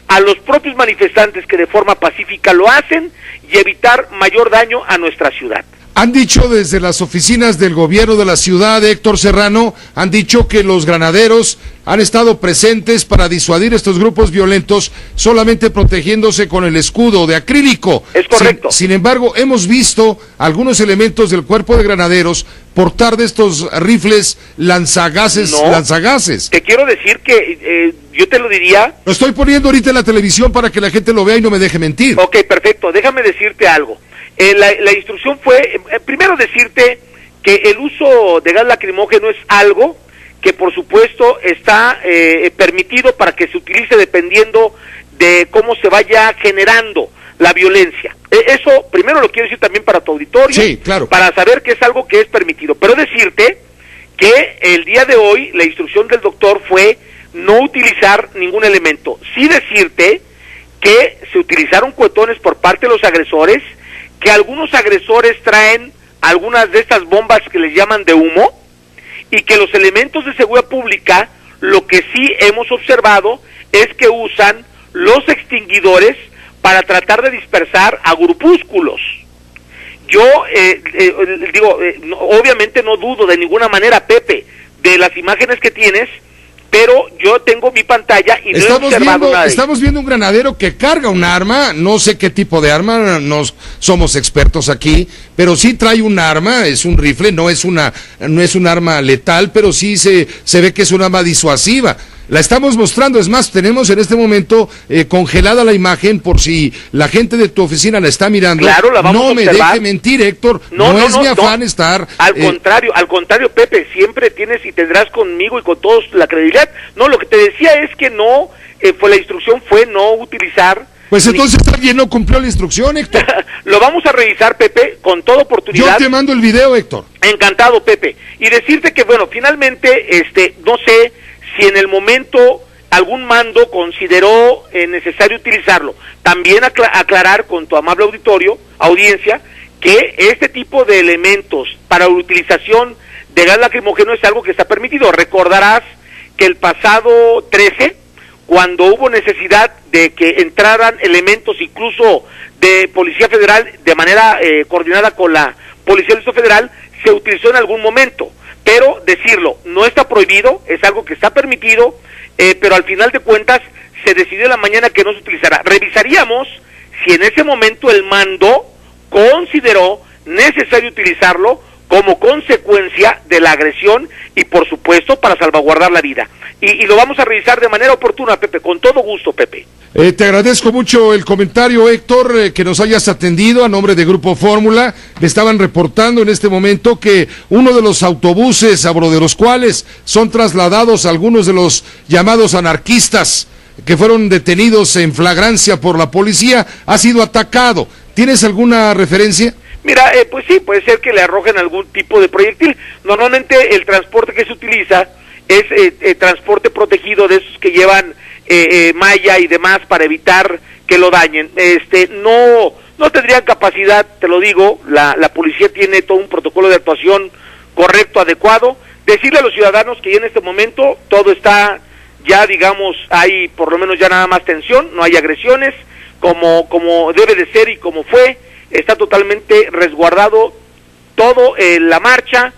a los propios manifestantes que de forma pacífica lo hacen, y evitar mayor daño a nuestra ciudad.
Han dicho desde las oficinas del gobierno de la ciudad, Héctor Serrano, han dicho que los granaderos han estado presentes para disuadir estos grupos violentos, solamente protegiéndose con el escudo de acrílico.
Es correcto.
Sin embargo, hemos visto algunos elementos del cuerpo de granaderos portar de estos rifles lanzagases.
Te quiero decir que yo te lo diría.
Lo estoy poniendo ahorita en la televisión para que la gente lo vea y no me deje mentir.
Ok, perfecto. Déjame decirte algo. La instrucción fue, primero decirte que el uso de gas lacrimógeno es algo que por supuesto está permitido para que se utilice dependiendo de cómo se vaya generando la violencia. Eso primero lo quiero decir también para tu auditorio,
sí, claro,
para saber que es algo que es permitido, pero decirte que el día de hoy la instrucción del doctor fue no utilizar ningún elemento. Sí decirte que se utilizaron cuetones por parte de los agresores, que algunos agresores traen algunas de estas bombas que les llaman de humo, y que los elementos de seguridad pública lo que sí hemos observado es que usan los extinguidores para tratar de dispersar a grupúsculos. Yo obviamente no dudo de ninguna manera, Pepe, de las imágenes que tienes, pero yo tengo mi pantalla y no he observado nada.
Estamos viendo un granadero que carga un arma, no sé qué tipo de arma, no somos expertos aquí, pero sí trae un arma, es un rifle, no es un arma letal, pero sí se ve que es un arma disuasiva. La estamos mostrando, es más, tenemos en este momento congelada la imagen por si la gente de tu oficina la está mirando.
Claro, la vamos a observar.
No me deje mentir, Héctor, no es mi afán estar...
Al contrario, Pepe, siempre tienes y tendrás conmigo y con todos la credibilidad. No, lo que te decía es que no, la instrucción fue no utilizar...
Pues entonces alguien no cumplió la instrucción, Héctor.
Lo vamos a revisar, Pepe, con toda oportunidad.
Yo te mando el video, Héctor.
Encantado, Pepe. Y decirte que, bueno, finalmente, no sé si en el momento algún mando consideró necesario utilizarlo. También aclarar con tu amable audiencia, que este tipo de elementos para la utilización de gas lacrimógeno es algo que está permitido. Recordarás que el pasado 13, cuando hubo necesidad de que entraran elementos incluso de Policía Federal de manera coordinada con la Policía del Estado Federal, se utilizó en algún momento. Pero decirlo, no está prohibido, es algo que está permitido, pero al final de cuentas se decidió en la mañana que no se utilizará. Revisaríamos si en ese momento el mando consideró necesario utilizarlo como consecuencia de la agresión y por supuesto para salvaguardar la vida. Y lo vamos a revisar de manera oportuna, Pepe, con todo gusto, Pepe.
Te agradezco mucho el comentario, Héctor, que nos hayas atendido a nombre de Grupo Fórmula. Me estaban reportando en este momento que uno de los autobuses a bordo de los cuales son trasladados algunos de los llamados anarquistas que fueron detenidos en flagrancia por la policía, ha sido atacado. ¿Tienes alguna referencia?
Mira, pues sí, puede ser que le arrojen algún tipo de proyectil. Normalmente el transporte que se utiliza es transporte protegido, de esos que llevan malla y demás para evitar que lo dañen. No tendrían capacidad, te lo digo, la policía tiene todo un protocolo de actuación correcto, adecuado. Decirle a los ciudadanos que ya en este momento todo está, ya digamos, hay por lo menos ya nada más tensión, no hay agresiones, como debe de ser y como fue, está totalmente resguardado todo, la marcha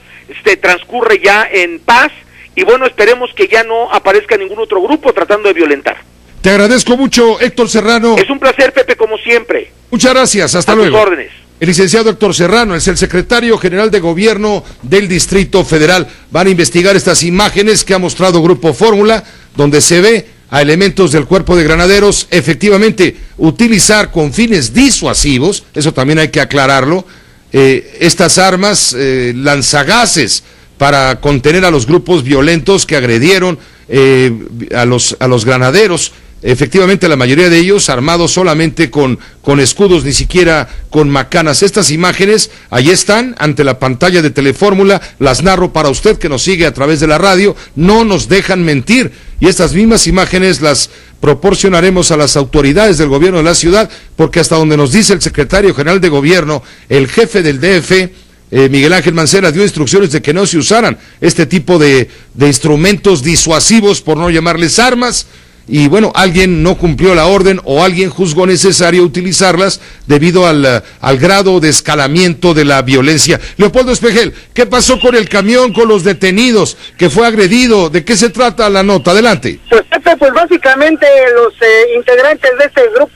transcurre ya en paz, y bueno, esperemos que ya no aparezca ningún otro grupo tratando de violentar.
Te agradezco mucho, Héctor Serrano.
Es un placer, Pepe, como siempre.
Muchas gracias, hasta luego.
A tus órdenes.
El licenciado Héctor Serrano es el secretario general de Gobierno del Distrito Federal. Van a investigar estas imágenes que ha mostrado Grupo Fórmula, donde se ve a elementos del Cuerpo de Granaderos efectivamente utilizar con fines disuasivos, eso también hay que aclararlo, estas armas lanzagases para contener a los grupos violentos que agredieron a los granaderos. Efectivamente, la mayoría de ellos armados solamente con escudos, ni siquiera con macanas. Estas imágenes, ahí están, ante la pantalla de Telefórmula, las narro para usted que nos sigue a través de la radio, no nos dejan mentir, y estas mismas imágenes las proporcionaremos a las autoridades del gobierno de la ciudad, porque hasta donde nos dice el secretario general de gobierno, el jefe del DF, Miguel Ángel Mancera, dio instrucciones de que no se usaran este tipo de instrumentos disuasivos, por no llamarles armas. Y bueno, alguien no cumplió la orden o alguien juzgó necesario utilizarlas debido al grado de escalamiento de la violencia. Leopoldo Espejel, ¿qué pasó con el camión, con los detenidos, que fue agredido? ¿De qué se trata la nota? Adelante.
Pues Pepe, pues básicamente los integrantes de este grupo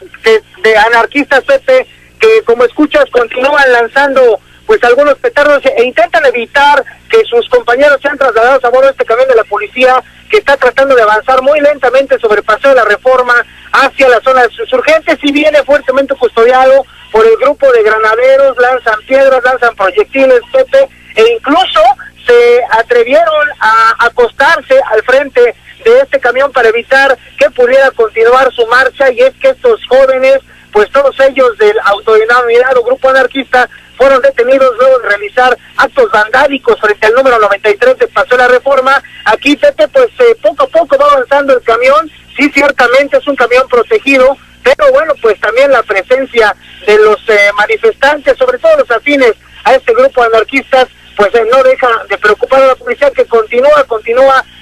de anarquistas, Pepe, que como escuchas continúan lanzando pues algunos petardos e intentan evitar que sus compañeros sean trasladados a bordo de este camión de la policía, que está tratando de avanzar muy lentamente sobre el Paseo de la Reforma hacia la zona de Insurgentes, y viene fuertemente custodiado por el grupo de granaderos. Lanzan piedras, lanzan proyectiles, Pepe, e incluso se atrevieron a acostarse al frente de este camión para evitar que pudiera continuar su marcha. Y es que estos jóvenes, pues todos ellos del autodenominado grupo anarquista, fueron detenidos luego de realizar actos vandálicos frente al número 93 de Paseo de la Reforma. Aquí, Pepe, pues poco a poco va avanzando el camión. Sí, ciertamente es un camión protegido, pero bueno, pues también la presencia de los manifestantes, sobre todo los afines a este grupo de anarquistas, pues no deja de preocupar a la policía, que continúa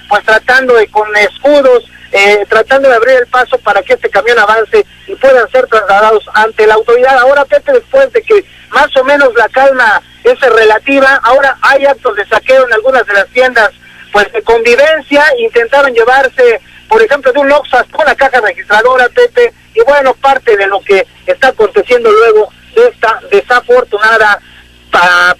pues tratando de, con escudos, tratando de abrir el paso para que este camión avance y puedan ser trasladados ante la autoridad. Ahora, Pepe, después de que más o menos la calma es relativa, ahora hay actos de saqueo en algunas de las tiendas pues de convivencia. Intentaron llevarse, por ejemplo, de un Oxxo hasta una caja registradora, Pepe, y bueno, parte de lo que está aconteciendo luego de esta desafortunada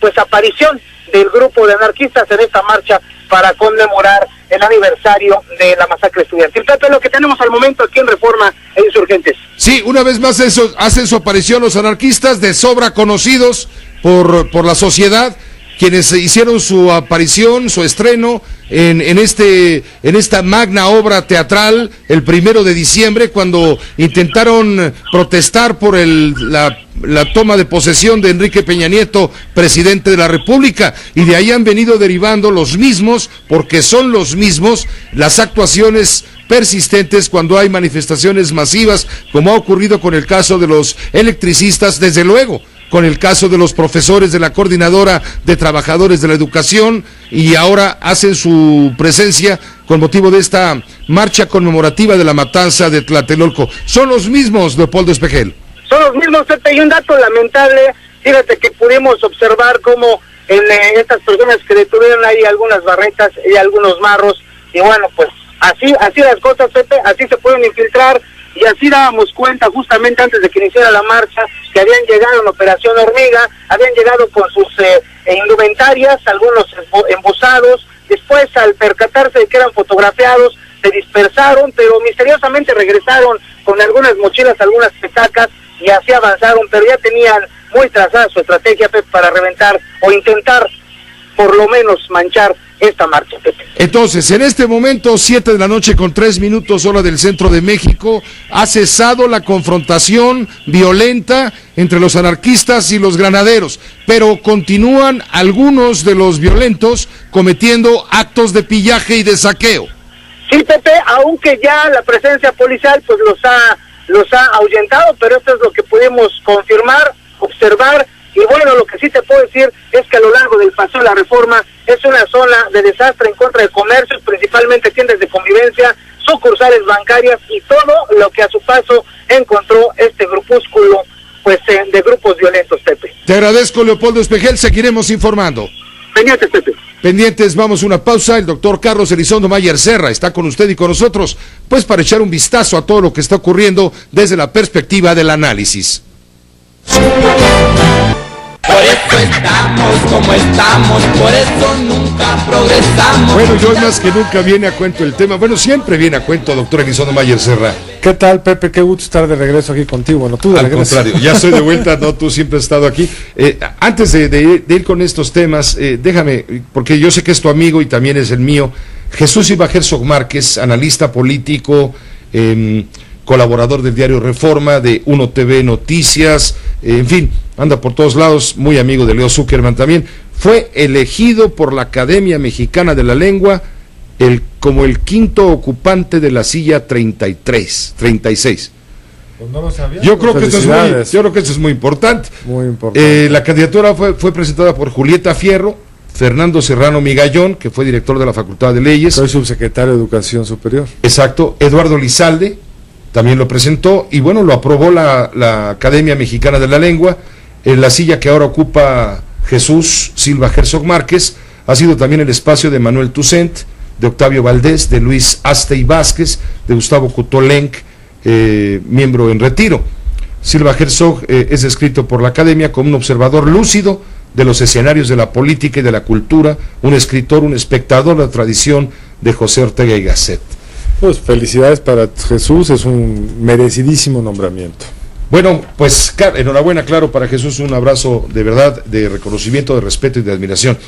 pues aparición del grupo de anarquistas en esta marcha para conmemorar el aniversario de la masacre estudiantil. Pepe, lo que tenemos al momento aquí en Reforma e Insurgentes.
Sí, una vez más hacen su aparición los anarquistas, de sobra conocidos por la sociedad, quienes hicieron su aparición, su estreno en esta magna obra teatral el 1 de diciembre, cuando intentaron protestar por la toma de posesión de Enrique Peña Nieto, presidente de la República, y de ahí han venido derivando los mismos, porque son los mismos, las actuaciones persistentes cuando hay manifestaciones masivas, como ha ocurrido con el caso de los electricistas, desde luego con el caso de los profesores de la Coordinadora de Trabajadores de la Educación, y ahora hacen su presencia con motivo de esta marcha conmemorativa de la matanza de Tlatelolco. Son los mismos, Leopoldo Espejel.
Son los mismos, Pepe, y un dato lamentable, fíjate que pudimos observar cómo en estas personas que detuvieron hay algunas barretas y algunos marros, y bueno, pues así las cosas, Pepe, así se pueden infiltrar. Y así dábamos cuenta justamente antes de que iniciara la marcha, que habían llegado en Operación Hormiga, habían llegado con sus indumentarias, algunos embosados. Después, al percatarse de que eran fotografiados, se dispersaron, pero misteriosamente regresaron con algunas mochilas, algunas petacas, y así avanzaron, pero ya tenían muy trazada su estrategia, Pep, para reventar o intentar por lo menos manchar esta marcha, Pepe.
Entonces, en este momento, 7 de la noche con 3 minutos, hora del centro de México, ha cesado la confrontación violenta entre los anarquistas y los granaderos, pero continúan algunos de los violentos cometiendo actos de pillaje y de saqueo.
Sí, Pepe, aunque ya la presencia policial pues los ha ahuyentado, pero esto es lo que pudimos confirmar, observar. Y bueno, lo que sí te puedo decir es que a lo largo del Paseo de la Reforma es una zona de desastre en contra del comercio, principalmente tiendas de convivencia, sucursales bancarias y todo lo que a su paso encontró este grupúsculo pues de grupos violentos, Pepe.
Te agradezco, Leopoldo Espejel, seguiremos informando.
Pendientes, Pepe.
Pendientes, vamos a una pausa. El doctor Carlos Elizondo Mayer Serra está con usted y con nosotros, pues para echar un vistazo a todo lo que está ocurriendo desde la perspectiva del análisis.
Por eso estamos como estamos, por eso nunca progresamos.
Bueno, y hoy más que nunca viene a cuento el tema. Bueno, siempre viene a cuento, doctor Elizondo Mayer Serra.
¿Qué tal, Pepe? Qué gusto estar de regreso aquí contigo. Bueno, tú de regreso.
Al contrario, ya estoy de vuelta, no, tú siempre has estado aquí. Antes de ir con estos temas, déjame, porque yo sé que es tu amigo y también es el mío, Jesús Silva Herzog Márquez, analista político, colaborador del diario Reforma, de Uno TV Noticias, en fin, anda por todos lados, muy amigo de Leo Zuckerman también, fue elegido por la Academia Mexicana de la Lengua como el quinto ocupante de la silla 36.
Pues no lo sabía.
Yo creo que esto es muy importante.
Muy importante.
La candidatura fue presentada por Julieta Fierro, Fernando Serrano Migallón, que fue director de la Facultad de Leyes.
Soy subsecretario de Educación Superior.
Exacto. Eduardo Lizalde también lo presentó y bueno, lo aprobó la Academia Mexicana de la Lengua. En la silla que ahora ocupa Jesús Silva Herzog Márquez ha sido también el espacio de Manuel Toussaint, de Octavio Valdés, de Luis Astey Vázquez, de Gustavo Coutolenc, miembro en retiro. Silva Herzog es descrito por la Academia como un observador lúcido de los escenarios de la política y de la cultura, un escritor, un espectador de la tradición de José Ortega y Gasset.
Pues felicidades para Jesús, es un merecidísimo nombramiento.
Bueno, pues enhorabuena, claro, para Jesús, un abrazo de verdad, de reconocimiento, de respeto y de admiración.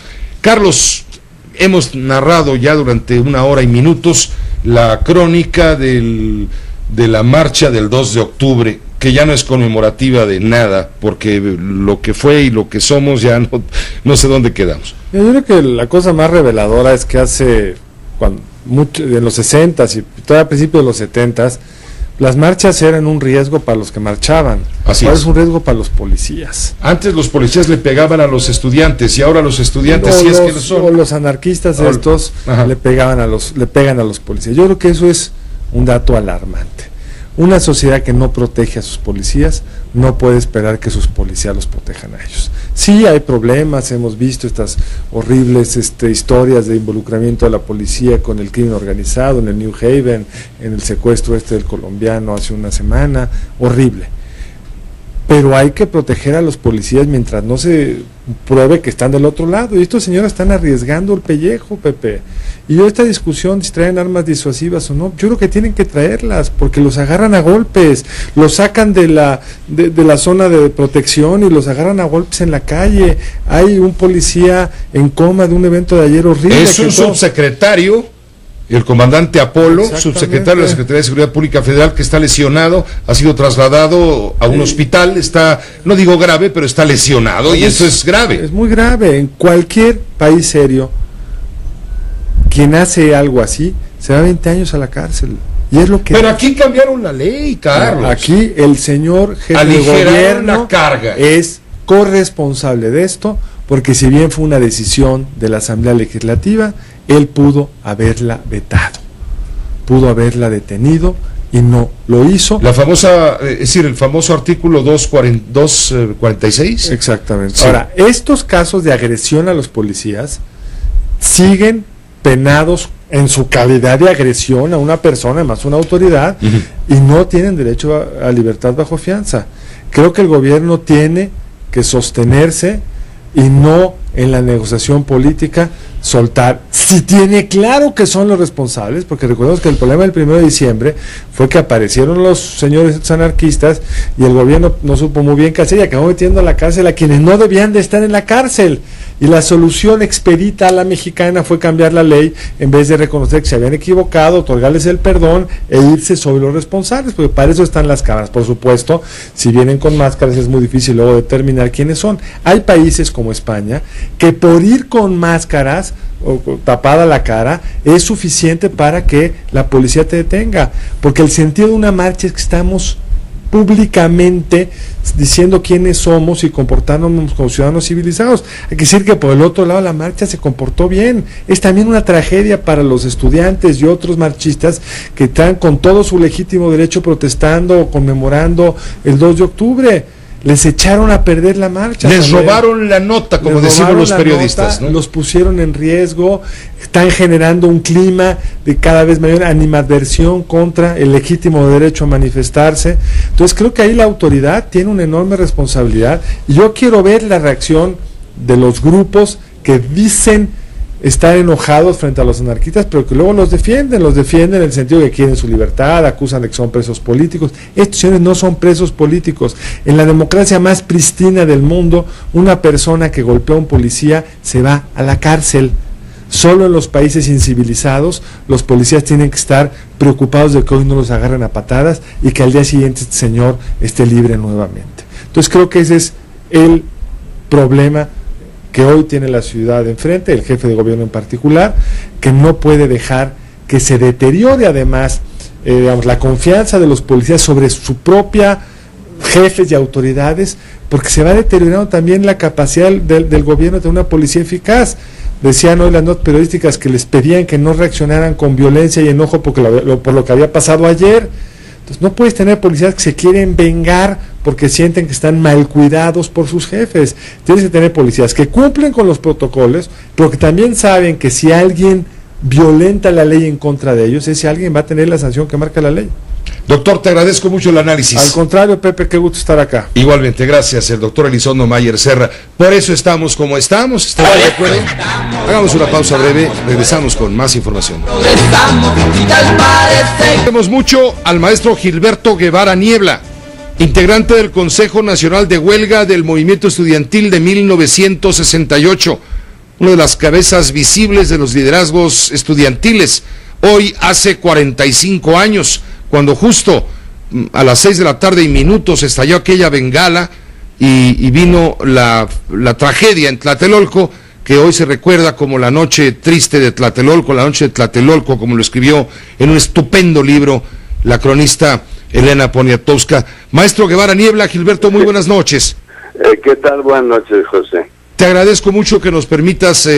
Carlos, hemos narrado ya durante 1 hora y minutos la crónica de la marcha del 2 de octubre, que ya no es conmemorativa de nada, porque lo que fue y lo que somos ya no sé dónde quedamos.
Yo creo que la cosa más reveladora es que en los 60s y todavía a principios de los 70s, las marchas eran un riesgo para los que marchaban.
Así
ahora es un riesgo para los policías.
Antes los policías le pegaban a los estudiantes y ahora los estudiantes, si es que lo son.
O los anarquistas le pegan a los policías. Yo creo que eso es un dato alarmante. Una sociedad que no protege a sus policías no puede esperar que sus policías los protejan a ellos. Sí hay problemas, hemos visto estas horribles historias de involucramiento de la policía con el crimen organizado en el New Haven, en el secuestro del colombiano hace una semana, horrible. Pero hay que proteger a los policías mientras no se pruebe que están del otro lado. Y estos señores están arriesgando el pellejo, Pepe. Y yo esta discusión, si traen armas disuasivas o no, yo creo que tienen que traerlas, porque los agarran a golpes, los sacan de la zona de protección y los agarran a golpes en la calle. Hay un policía en coma de un evento de ayer horrible.
Es un subsecretario, el comandante Apolo, subsecretario de la Secretaría de Seguridad Pública Federal, que está lesionado, ha sido trasladado a un hospital, está, no digo grave, pero está lesionado, y eso es grave.
Es muy grave. En cualquier país serio, quien hace algo así, se va 20 años a la cárcel. Y es lo que...
Pero aquí cambiaron la ley, Carlos.
Aquí el señor jefe de gobierno
la carga.
Es corresponsable de esto, porque si bien fue una decisión de la Asamblea Legislativa, él pudo haberla vetado, pudo haberla detenido y no lo hizo.
La famosa, es decir, el famoso artículo 246.
Exactamente. Sí. Ahora, estos casos de agresión a los policías siguen penados en su calidad de agresión a una persona, más una autoridad, y no tienen derecho a libertad bajo fianza. Creo que el gobierno tiene que sostenerse y no en la negociación política soltar, si tiene claro que son los responsables, porque recordemos que el problema del 1 de diciembre fue que aparecieron los señores anarquistas y el gobierno no supo muy bien qué hacer y acabó metiendo a la cárcel a quienes no debían de estar en la cárcel, y la solución expedita a la mexicana fue cambiar la ley en vez de reconocer que se habían equivocado, otorgarles el perdón e irse sobre los responsables, porque para eso están las cámaras. Por supuesto, si vienen con máscaras es muy difícil luego determinar quiénes son. Hay países como España que por ir con máscaras o tapada la cara es suficiente para que la policía te detenga, porque el sentido de una marcha es que estamos públicamente diciendo quiénes somos y comportándonos como ciudadanos civilizados. Hay que decir que por el otro lado la marcha se comportó bien. Es también una tragedia para los estudiantes y otros marchistas que están con todo su legítimo derecho protestando o conmemorando el 2 de octubre. Les echaron a perder la marcha.
Les robaron la nota, como decimos los periodistas, ¿no?
Los pusieron en riesgo, están generando un clima de cada vez mayor animadversión contra el legítimo derecho a manifestarse. Entonces creo que ahí la autoridad tiene una enorme responsabilidad, y yo quiero ver la reacción de los grupos que dicen estar enojados frente a los anarquistas, pero que luego los defienden en el sentido de que quieren su libertad, acusan de que son presos políticos. Estos señores no son presos políticos. En la democracia más pristina del mundo, una persona que golpea a un policía se va a la cárcel. Solo en los países incivilizados los policías tienen que estar preocupados de que hoy no los agarren a patadas y que al día siguiente este señor esté libre nuevamente. Entonces creo que ese es el problema que hoy tiene la ciudad enfrente, el jefe de gobierno en particular, que no puede dejar que se deteriore además la confianza de los policías sobre su propia jefes y autoridades, porque se va deteriorando también la capacidad del gobierno de una policía eficaz. Decían hoy las notas periodísticas que les pedían que no reaccionaran con violencia y enojo por lo que había pasado ayer. Entonces no puedes tener policías que se quieren vengar porque sienten que están mal cuidados por sus jefes. Tienes que tener policías que cumplen con los protocolos, pero que también saben que si alguien violenta la ley en contra de ellos, ese alguien va a tener la sanción que marca la ley.
Doctor, te agradezco mucho el análisis.
Al contrario, Pepe, qué gusto estar acá.
Igualmente, gracias, el doctor Elizondo Mayer Serra. Por eso estamos como estamos. ¿Estamos de acuerdo? Hagamos una pausa breve, regresamos con más información. Agradecemos mucho al maestro Gilberto Guevara Niebla, integrante del Consejo Nacional de Huelga del Movimiento Estudiantil de 1968, una de las cabezas visibles de los liderazgos estudiantiles. Hoy hace 45 años, cuando justo a las 6 de la tarde y minutos estalló aquella bengala y vino la tragedia en Tlatelolco, que hoy se recuerda como la noche triste de Tlatelolco, la noche de Tlatelolco, como lo escribió en un estupendo libro la cronista Elena Poniatowska. Maestro Guevara Niebla, Gilberto, muy buenas noches.
¿Qué tal? Buenas noches, José.
Te agradezco mucho que nos permitas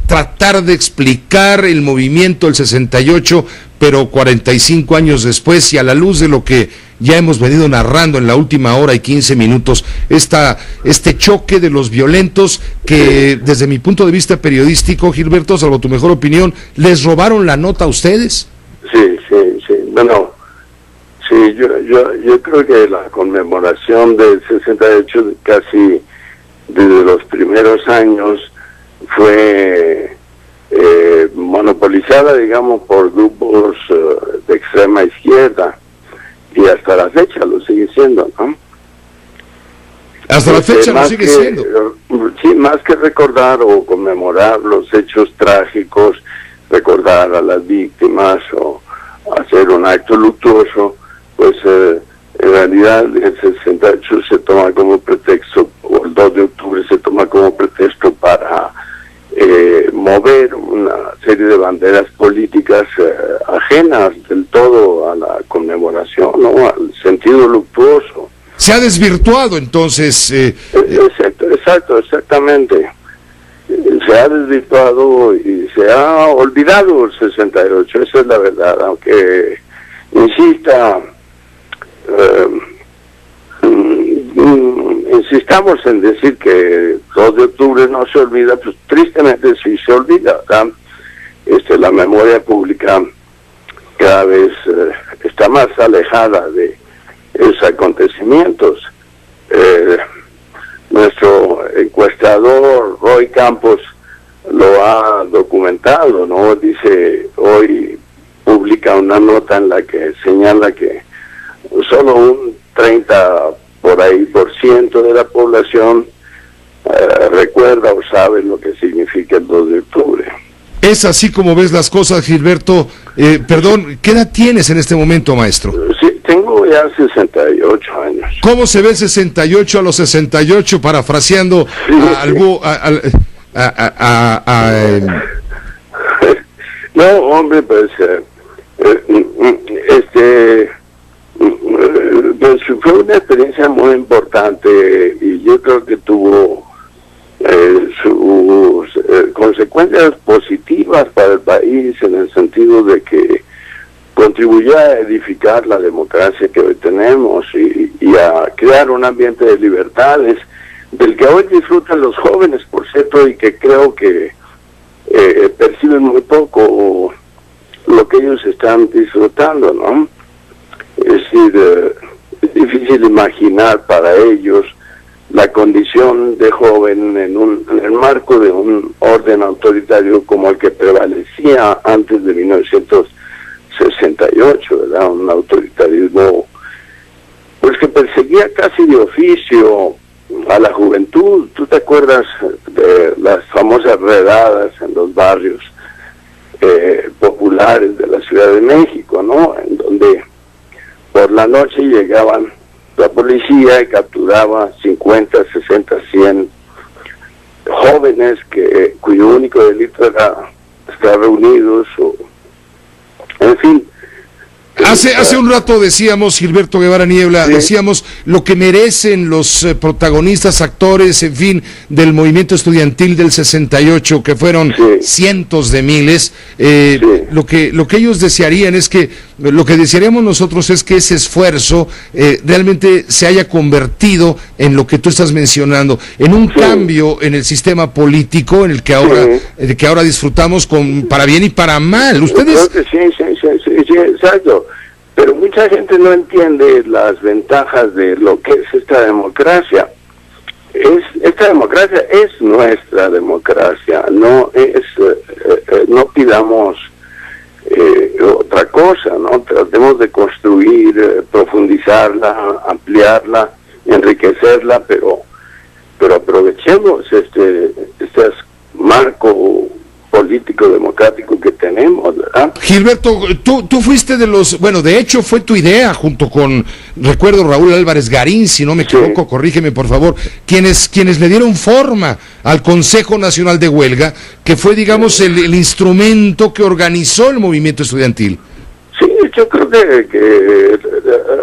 tratar de explicar el movimiento del 68, pero 45 años después y a la luz de lo que ya hemos venido narrando en la última hora y 15 minutos, este choque de los violentos que desde mi punto de vista periodístico, Gilberto, salvo tu mejor opinión, ¿les robaron la nota a ustedes?
Sí. Bueno, sí, yo creo que la conmemoración del 68 casi desde los primeros años fue monopolizada, digamos, por grupos de extrema izquierda, y hasta la fecha lo sigue siendo, ¿no?
Hasta la fecha lo sigue siendo.
Sí, más que recordar o conmemorar los hechos trágicos, recordar a las víctimas o hacer un acto luctuoso, pues en realidad el 68 se toma como pretexto, o el 2 de octubre se toma como pretexto para mover una serie de banderas políticas ajenas del todo a la conmemoración, ¿no? Al sentido luctuoso.
Se ha desvirtuado entonces.
Exactamente. Se ha desvirtuado y se ha olvidado el 68, esa es la verdad, aunque insistamos en decir que 2 de octubre no se olvida, pues tristemente sí se olvida, ¿verdad? La memoria pública cada vez está más alejada de esos acontecimientos. nuestro encuestador Roy Campos lo ha documentado, ¿no? Dice, hoy publica una nota en la que señala que solo un 30% de la población recuerda o sabe lo que significa el 2 de octubre.
Es así como ves las cosas, Gilberto. Perdón, ¿qué edad tienes en este momento, maestro?
Sí, tengo ya 68 años.
¿Cómo se ve 68 a los 68, parafraseando algo?
No, hombre, pues, pues fue una experiencia muy importante y yo creo que tuvo sus consecuencias positivas para el país, en el sentido de que contribuyó a edificar la democracia que hoy tenemos y a crear un ambiente de libertades del que hoy disfrutan los jóvenes, por cierto, y que creo que perciben muy poco lo que ellos están disfrutando, ¿no? Es decir, es difícil imaginar para ellos la condición de joven en el marco de un orden autoritario como el que prevalecía antes de 1968, ¿verdad? Un autoritarismo pues que perseguía casi de oficio a la juventud. ¿Tú te acuerdas de las famosas redadas en los barrios populares de la Ciudad de México, ¿no? En donde por la noche llegaban la policía y capturaba 50, 60, 100 jóvenes cuyo único delito era estar reunidos, o en fin.
Hace un rato decíamos, Gilberto Guevara Niebla, decíamos lo que merecen los protagonistas, actores, en fin, del movimiento estudiantil del 68, que fueron cientos de miles. Lo que ellos desearían es que, lo que desearíamos nosotros es que ese esfuerzo realmente se haya convertido en lo que tú estás mencionando, en un cambio en el sistema político, en el que ahora disfrutamos para bien y para mal. Ustedes...
Creo que sí, exacto. Pero mucha gente no entiende las ventajas de lo que es esta democracia. Esta democracia es nuestra democracia, no pidamos otra cosa, ¿no? Tratemos de construir, profundizarla, ampliarla, enriquecerla, pero aprovechemos este marco político democrático que tenemos, ¿verdad?
Gilberto, tú fuiste de hecho fue tu idea, junto con, recuerdo, Raúl Álvarez Garín, si no me equivoco, corrígeme por favor, quienes le dieron forma al Consejo Nacional de Huelga, que fue, digamos, el instrumento que organizó el movimiento estudiantil.
Sí, yo creo que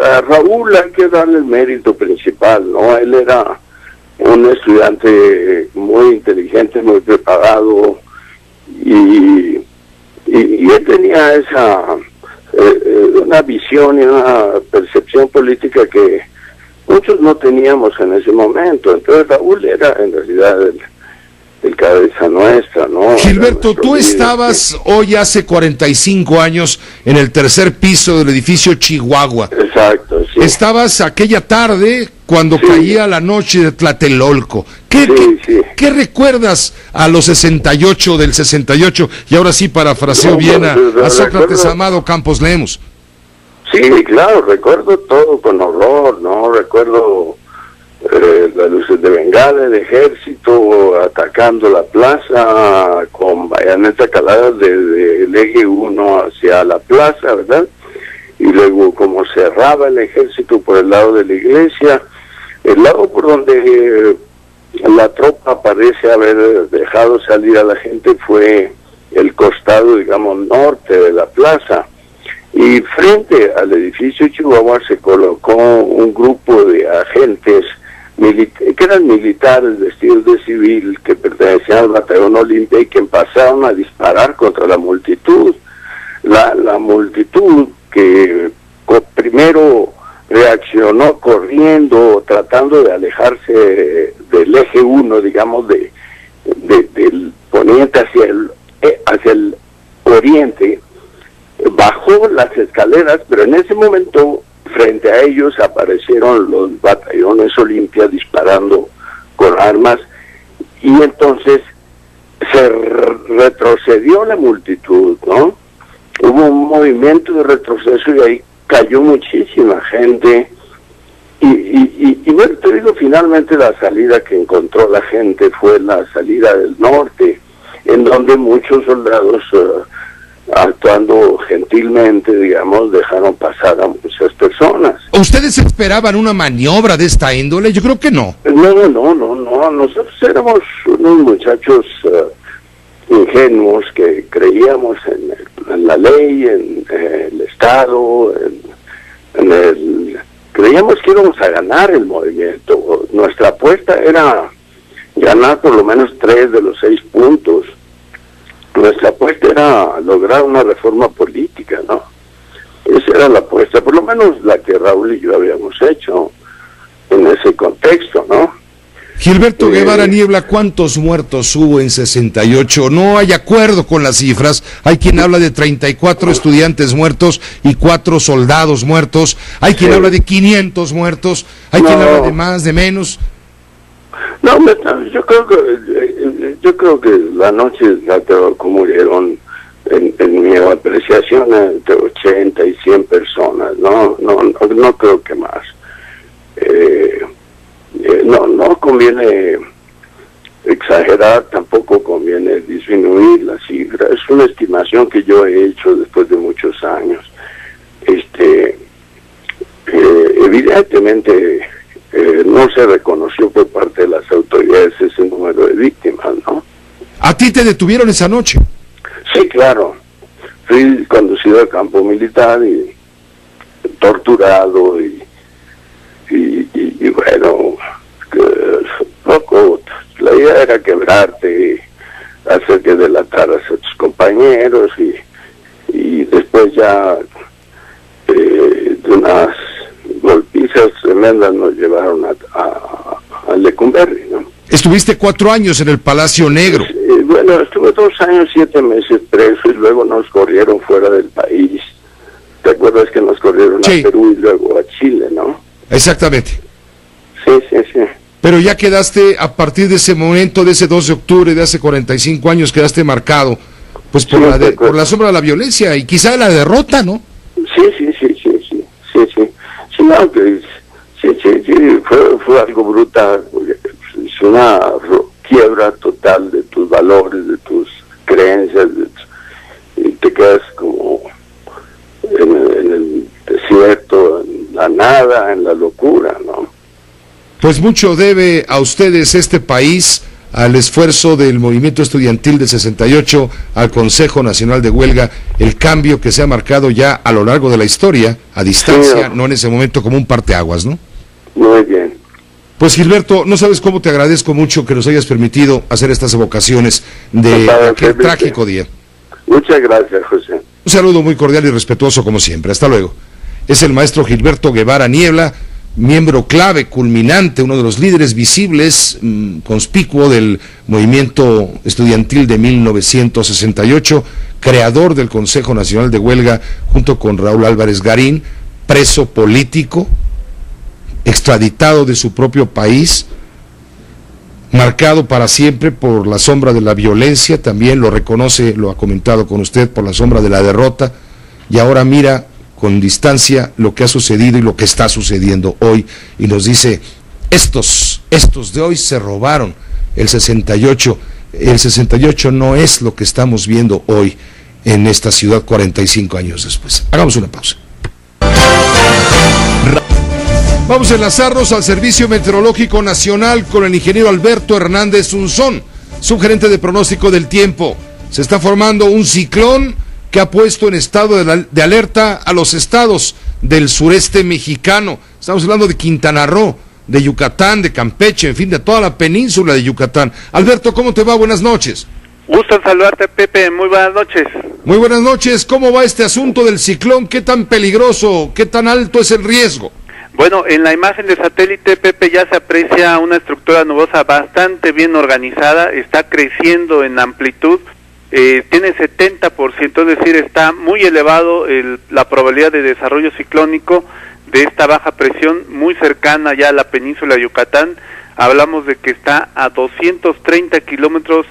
a Raúl hay que darle el mérito principal, ¿no? Él era un estudiante muy inteligente, muy preparado, y él tenía una visión y una percepción política que muchos no teníamos en ese momento. Entonces Raúl era en realidad el cabeza nuestra, ¿no?
Gilberto, tú estabas hoy hace 45 años en el tercer piso del edificio Chihuahua.
Exacto, sí.
Estabas aquella tarde cuando caía la noche de Tlatelolco. ¿Qué recuerdas a los 68 del 68? Y ahora sí parafraseo bien a Sócrates Amado Campos Lemos.
Sí, claro, recuerdo todo con horror, ¿no? Recuerdo las luces de bengala, el ejército atacando la plaza con bayonetas caladas desde el eje 1 hacia la plaza, ¿verdad? Y luego como cerraba el ejército por el lado de la iglesia, el lado por donde la tropa parece haber dejado salir a la gente fue el costado, digamos, norte de la plaza. Y frente al edificio Chihuahua se colocó un grupo de agentes que eran militares vestidos de civil, que pertenecían al batallón Olimpia y que pasaron a disparar contra la multitud. La multitud que primero reaccionó corriendo, tratando de alejarse del eje 1, digamos, del poniente hacia el oriente, bajó las escaleras, pero en ese momento frente a ellos aparecieron los batallones Olimpia disparando con armas, y entonces se retrocedió la multitud, ¿no? Hubo un movimiento de retroceso y ahí cayó muchísima gente. Y bueno, te digo, finalmente la salida que encontró la gente fue la salida del norte, en donde muchos soldados, actuando gentilmente, digamos, dejaron pasar a muchas personas.
¿Ustedes esperaban una maniobra de esta índole? Yo creo que no.
No, nosotros éramos unos muchachos ingenuos que creíamos en la ley, en el Estado, creíamos que íbamos a ganar el movimiento. Nuestra apuesta era ganar por lo menos 3 de los 6 puntos. Nuestra apuesta era lograr una reforma política, ¿no? Esa era la apuesta, por lo menos la que Raúl y yo habíamos hecho en ese contexto, ¿no?
Gilberto Guevara Niebla, ¿cuántos muertos hubo en 68? No hay acuerdo con las cifras. Hay quien habla de 34 estudiantes muertos y 4 soldados muertos. Hay quien habla de 500 muertos. Hay quien habla de más, de menos.
No, yo creo que la noche murieron, en mi apreciación, entre 80 y 100 personas. No creo que más. No conviene exagerar, tampoco conviene disminuir la cifra. Es una estimación que yo he hecho después de muchos años. Evidentemente no se reconoció por parte de las autoridades ese número de víctimas, ¿no?
¿A ti te detuvieron esa noche?
Sí, claro. Fui conducido al campo militar y torturado y bueno, poco, la idea era quebrarte, hacer que delataras a tus compañeros y después ya de unas golpizas tremendas nos llevaron a Lecumberri, ¿no?
Estuviste 4 años en el Palacio Negro.
Bueno, estuve 2 años, 7 meses preso y luego nos corrieron fuera del país. ¿Te acuerdas que nos corrieron a Perú y luego a Chile, no?
Exactamente.
Sí.
Pero ya quedaste, a partir de ese momento, de ese 2 de octubre de hace 45 años, quedaste marcado, pues por la sombra de la violencia y quizá de la derrota, ¿no?
Sí, aunque fue algo brutal, es una quiebra total de tus valores, de tus creencias, y te quedas como en el desierto, en la nada, en la locura, ¿no?
Pues mucho debe a ustedes este país, al esfuerzo del movimiento estudiantil del 68, al Consejo Nacional de Huelga, el cambio que se ha marcado ya a lo largo de la historia, a distancia, no en ese momento como un parteaguas, ¿no?
Muy bien.
Pues Gilberto, no sabes cómo te agradezco mucho que nos hayas permitido hacer estas evocaciones de aquel trágico día.
Muchas gracias, José.
Un saludo muy cordial y respetuoso como siempre. Hasta luego. Es el maestro Gilberto Guevara Niebla, miembro clave, culminante, uno de los líderes visibles, conspicuo del movimiento estudiantil de 1968, creador del Consejo Nacional de Huelga, junto con Raúl Álvarez Garín, preso político, extraditado de su propio país, marcado para siempre por la sombra de la violencia, también lo reconoce, lo ha comentado con usted, por la sombra de la derrota, y ahora mira con distancia lo que ha sucedido y lo que está sucediendo hoy, y nos dice, estos de hoy se robaron el 68 no es lo que estamos viendo hoy en esta ciudad 45 años después. Hagamos una pausa. Vamos a enlazarnos al Servicio Meteorológico Nacional con el ingeniero Alberto Hernández Unzón, subgerente de pronóstico del tiempo. Se está formando un ciclón que ha puesto en estado de alerta a los estados del sureste mexicano. Estamos hablando de Quintana Roo, de Yucatán, de Campeche, en fin, de toda la península de Yucatán. Alberto, ¿cómo te va? Buenas noches.
Gusto en saludarte, Pepe. Muy buenas noches.
Muy buenas noches. ¿Cómo va este asunto del ciclón? ¿Qué tan peligroso, qué tan alto es el riesgo?
Bueno, en la imagen de satélite, Pepe, ya se aprecia una estructura nubosa bastante bien organizada, está creciendo en amplitud, tiene 70%, es decir, está muy elevado la probabilidad de desarrollo ciclónico de esta baja presión muy cercana ya a la península de Yucatán. hablamos de que está a 230 kilómetros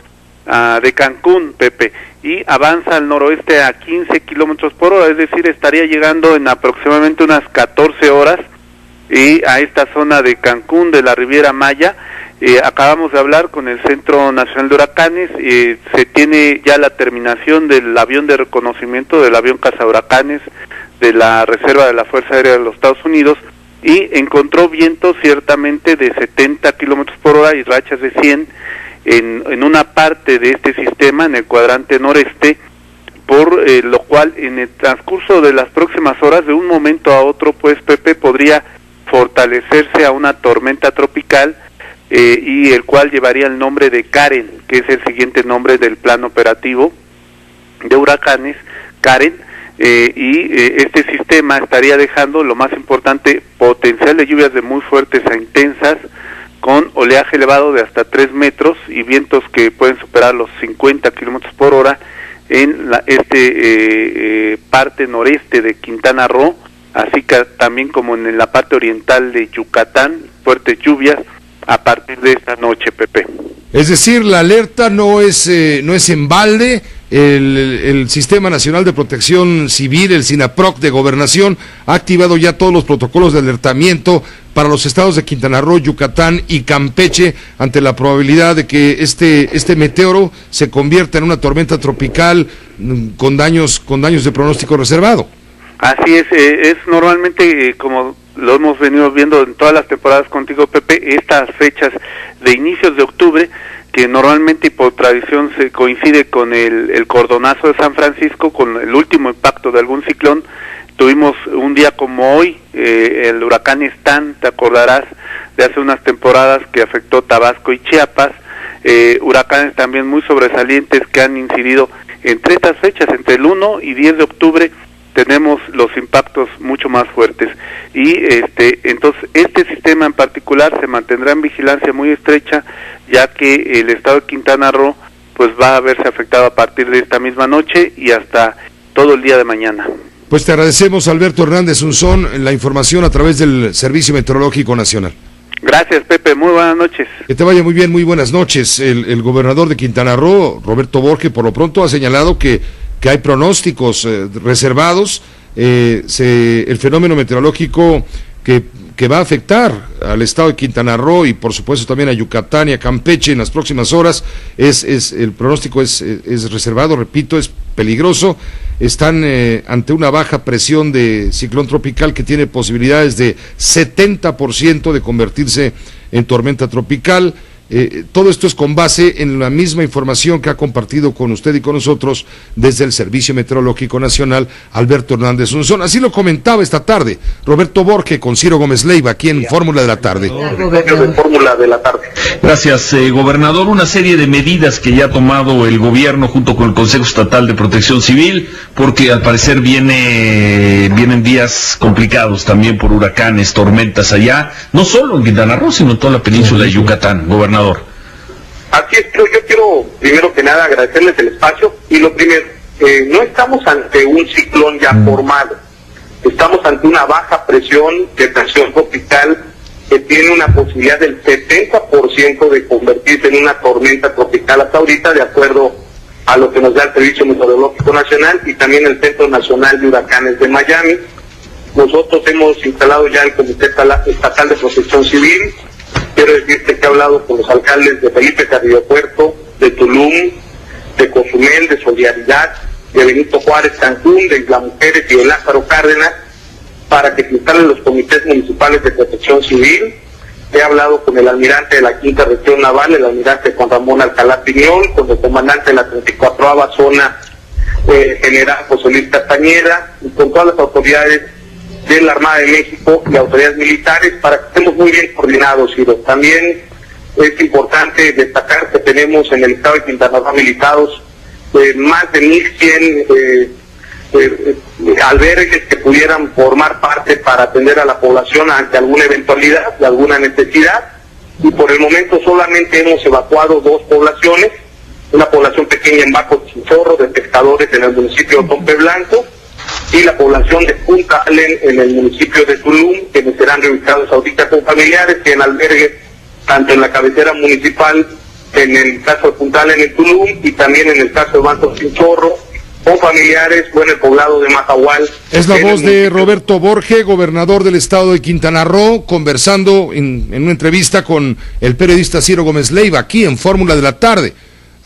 de Cancún, Pepe, y avanza al noroeste a 15 kilómetros por hora, es decir, estaría llegando en aproximadamente unas 14 horas y a esta zona de Cancún, de la Riviera Maya. Acabamos de hablar con el Centro Nacional de Huracanes, se tiene ya la terminación del avión de reconocimiento, del avión cazahuracanes de la Reserva de la Fuerza Aérea de los Estados Unidos, y encontró vientos ciertamente de 70 kilómetros por hora y rachas de 100 en una parte de este sistema, en el cuadrante noreste, por lo cual en el transcurso de las próximas horas, de un momento a otro, pues Pepe, podría fortalecerse a una tormenta tropical, y el cual llevaría el nombre de Karen, que es el siguiente nombre del plan operativo de huracanes, Karen, este sistema estaría dejando, lo más importante, potencial de lluvias de muy fuertes a intensas, con oleaje elevado de hasta 3 metros y vientos que pueden superar los 50 kilómetros por hora en parte noreste de Quintana Roo, así que también como en la parte oriental de Yucatán, fuertes lluvias a partir de esta noche, Pepe.
Es decir, la alerta no es en balde. El Sistema Nacional de Protección Civil, el SINAPROC de Gobernación, ha activado ya todos los protocolos de alertamiento para los estados de Quintana Roo, Yucatán y Campeche ante la probabilidad de que este meteoro se convierta en una tormenta tropical con daños de pronóstico reservado.
Así es normalmente como lo hemos venido viendo en todas las temporadas contigo, Pepe, estas fechas de inicios de octubre, que normalmente y por tradición se coincide con el cordonazo de San Francisco, con el último impacto de algún ciclón. Tuvimos un día como hoy, el huracán Stan, te acordarás, de hace unas temporadas que afectó Tabasco y Chiapas, huracanes también muy sobresalientes que han incidido entre estas fechas, entre el 1 y 10 de octubre, tenemos los impactos mucho más fuertes y entonces este sistema en particular se mantendrá en vigilancia muy estrecha, ya que el estado de Quintana Roo pues va a verse afectado a partir de esta misma noche y hasta todo el día de mañana.
Pues te agradecemos, Alberto Hernández Unzón, la información a través del Servicio Meteorológico Nacional.
Gracias, Pepe, muy buenas noches.
Que te vaya muy bien, muy buenas noches. El gobernador de Quintana Roo, Roberto Borge, por lo pronto ha señalado que hay pronósticos reservados, el fenómeno meteorológico que va a afectar al estado de Quintana Roo y por supuesto también a Yucatán y a Campeche en las próximas horas. El pronóstico es reservado, repito, es peligroso. Están ante una baja presión de ciclón tropical que tiene posibilidades de 70% de convertirse en tormenta tropical. Todo esto es con base en la misma información que ha compartido con usted y con nosotros desde el Servicio Meteorológico Nacional, Alberto Hernández Unzón. Así lo comentaba esta tarde Roberto Borge con Ciro Gómez Leiva aquí en Fórmula de la Tarde.
Gracias, gobernador. Una serie de medidas que ya ha tomado el gobierno junto con el Consejo Estatal de Protección Civil, porque al parecer vienen días complicados también por huracanes, tormentas allá, no solo en Quintana Roo, sino en toda la península de Yucatán, gobernador.
Así es, yo quiero primero que nada agradecerles el espacio y lo primero, no estamos ante un ciclón ya formado, estamos ante una baja presión de presión tropical que tiene una posibilidad del 70% de convertirse en una tormenta tropical hasta ahorita, de acuerdo a lo que nos da el Servicio Meteorológico Nacional y también el Centro Nacional de Huracanes de Miami. Nosotros hemos instalado ya el Comité Estatal de Protección Civil. Quiero decirte que he hablado con los alcaldes de Felipe Carrillo Puerto, de Tulum, de Cozumel, de Solidaridad, de Benito Juárez, Cancún, de Isla Mujeres y de Lázaro Cárdenas, para que se instalen los comités municipales de protección civil. He hablado con el almirante de la Quinta Región Naval, el almirante Juan Ramón Alcalá Piñol, con el comandante de la 34ª Zona, general José Luis Castañeda, y con todas las autoridades de la Armada de México y autoridades militares para que estemos muy bien coordinados, Ciro. También es importante destacar que tenemos en el estado de Quintana Roo habilitados más de 1,100 albergues que pudieran formar parte para atender a la población ante alguna eventualidad, de alguna necesidad, y por el momento solamente hemos evacuado 2 poblaciones, una población pequeña en Bajo Chinchorro de pescadores en el municipio de Tompe Blanco, y la población de Punta Allen en el municipio de Tulum, quienes serán reubicados ahorita con familiares y en albergues tanto en la cabecera municipal, en el caso de Puntal, en el Tulum, y también en el caso de Banco Chinchorro, con familiares o en el poblado de Majahual.
Es la voz de Roberto Borge, gobernador del estado de Quintana Roo, conversando en una entrevista con el periodista Ciro Gómez Leiva, aquí en Fórmula de la Tarde,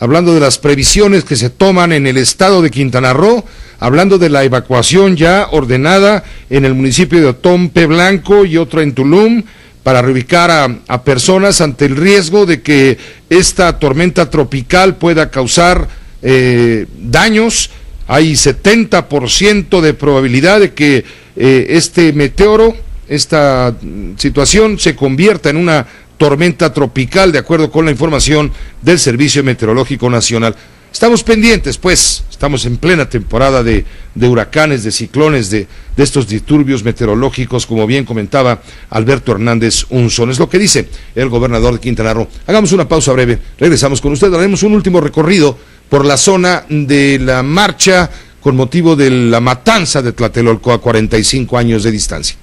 hablando de las previsiones que se toman en el estado de Quintana Roo, hablando de la evacuación ya ordenada en el municipio de Otompe Blanco y otra en Tulum, para reubicar a personas ante el riesgo de que esta tormenta tropical pueda causar daños. Hay 70% de probabilidad de que este meteoro, esta situación, se convierta en una tormenta tropical, de acuerdo con la información del Servicio Meteorológico Nacional. Estamos pendientes, pues, estamos en plena temporada de huracanes, de ciclones, de estos disturbios meteorológicos, como bien comentaba Alberto Hernández Unzón. Es lo que dice el gobernador de Quintana Roo. Hagamos una pausa breve, regresamos con usted, haremos un último recorrido por la zona de la marcha con motivo de la matanza de Tlatelolco a 45 años de distancia.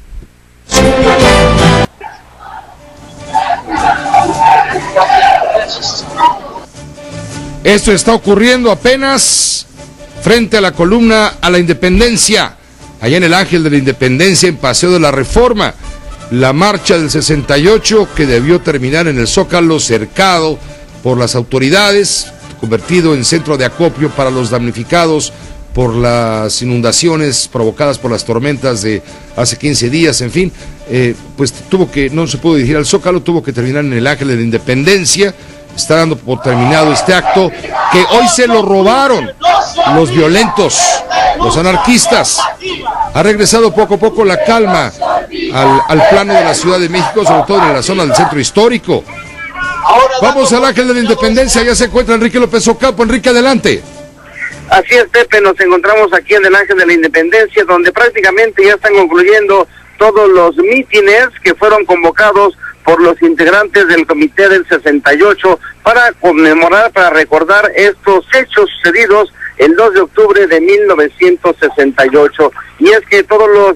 Esto está ocurriendo apenas frente a la columna a la Independencia, allá en el Ángel de la Independencia, en Paseo de la Reforma. La marcha del 68, que debió terminar en el Zócalo, cercado por las autoridades, convertido en centro de acopio para los damnificados por las inundaciones provocadas por las tormentas de hace 15 días, en fin, pues no se pudo dirigir al Zócalo, tuvo que terminar en el Ángel de la Independencia. Está dando por terminado este acto que hoy se lo robaron los violentos, los anarquistas. Ha regresado poco a poco la calma al plano de la Ciudad de México, sobre todo en la zona del centro histórico. Vamos al Ángel de la Independencia, ya se encuentra Enrique López Ocampo. Enrique, adelante.
Así es, Pepe, nos encontramos aquí en el Ángel de la Independencia, donde prácticamente ya están concluyendo todos los mítines que fueron convocados por los integrantes del Comité del 68 para conmemorar, para recordar estos hechos sucedidos el 2 de octubre de 1968. Y es que todos los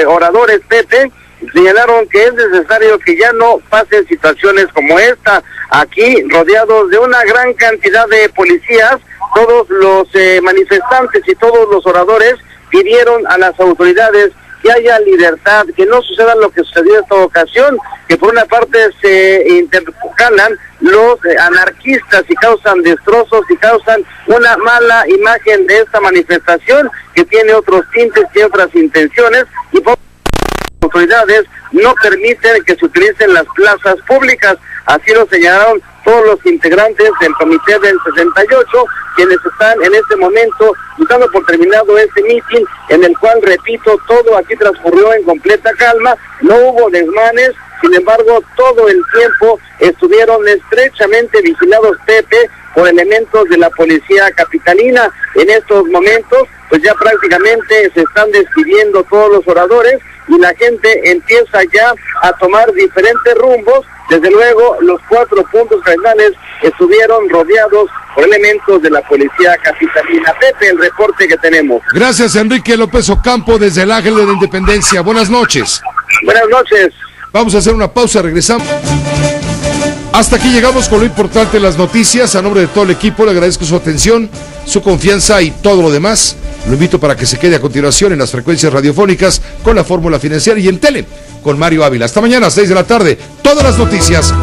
oradores, Pepe, señalaron que es necesario que ya no pasen situaciones como esta, aquí rodeados de una gran cantidad de policías. Todos los manifestantes y todos los oradores pidieron a las autoridades que haya libertad, que no suceda lo que sucedió en esta ocasión, que por una parte se intercalan los anarquistas y causan destrozos y causan una mala imagen de esta manifestación que tiene otros tintes, tiene otras intenciones, y por autoridades no permiten que se utilicen las plazas públicas. Así lo señalaron todos los integrantes del Comité del 68, quienes están en este momento dando por terminado este mitin, en el cual, repito, todo aquí transcurrió en completa calma, no hubo desmanes. Sin embargo, todo el tiempo estuvieron estrechamente vigilados, Pepe, por elementos de la policía capitalina. En estos momentos, pues ya prácticamente se están despidiendo todos los oradores y la gente empieza ya a tomar diferentes rumbos. Desde luego, los 4 puntos cardinales estuvieron rodeados por elementos de la policía capitalina. Pepe, el reporte que tenemos.
Gracias, Enrique López Ocampo, desde el Ángel de la Independencia. Buenas noches.
Buenas noches.
Vamos a hacer una pausa, regresamos. Hasta aquí llegamos con lo importante de las noticias. A nombre de todo el equipo le agradezco su atención, su confianza y todo lo demás. Lo invito para que se quede a continuación en las frecuencias radiofónicas con la Fórmula Financiera y en tele con Mario Ávila. Hasta mañana a 6 de la tarde. Todas las noticias.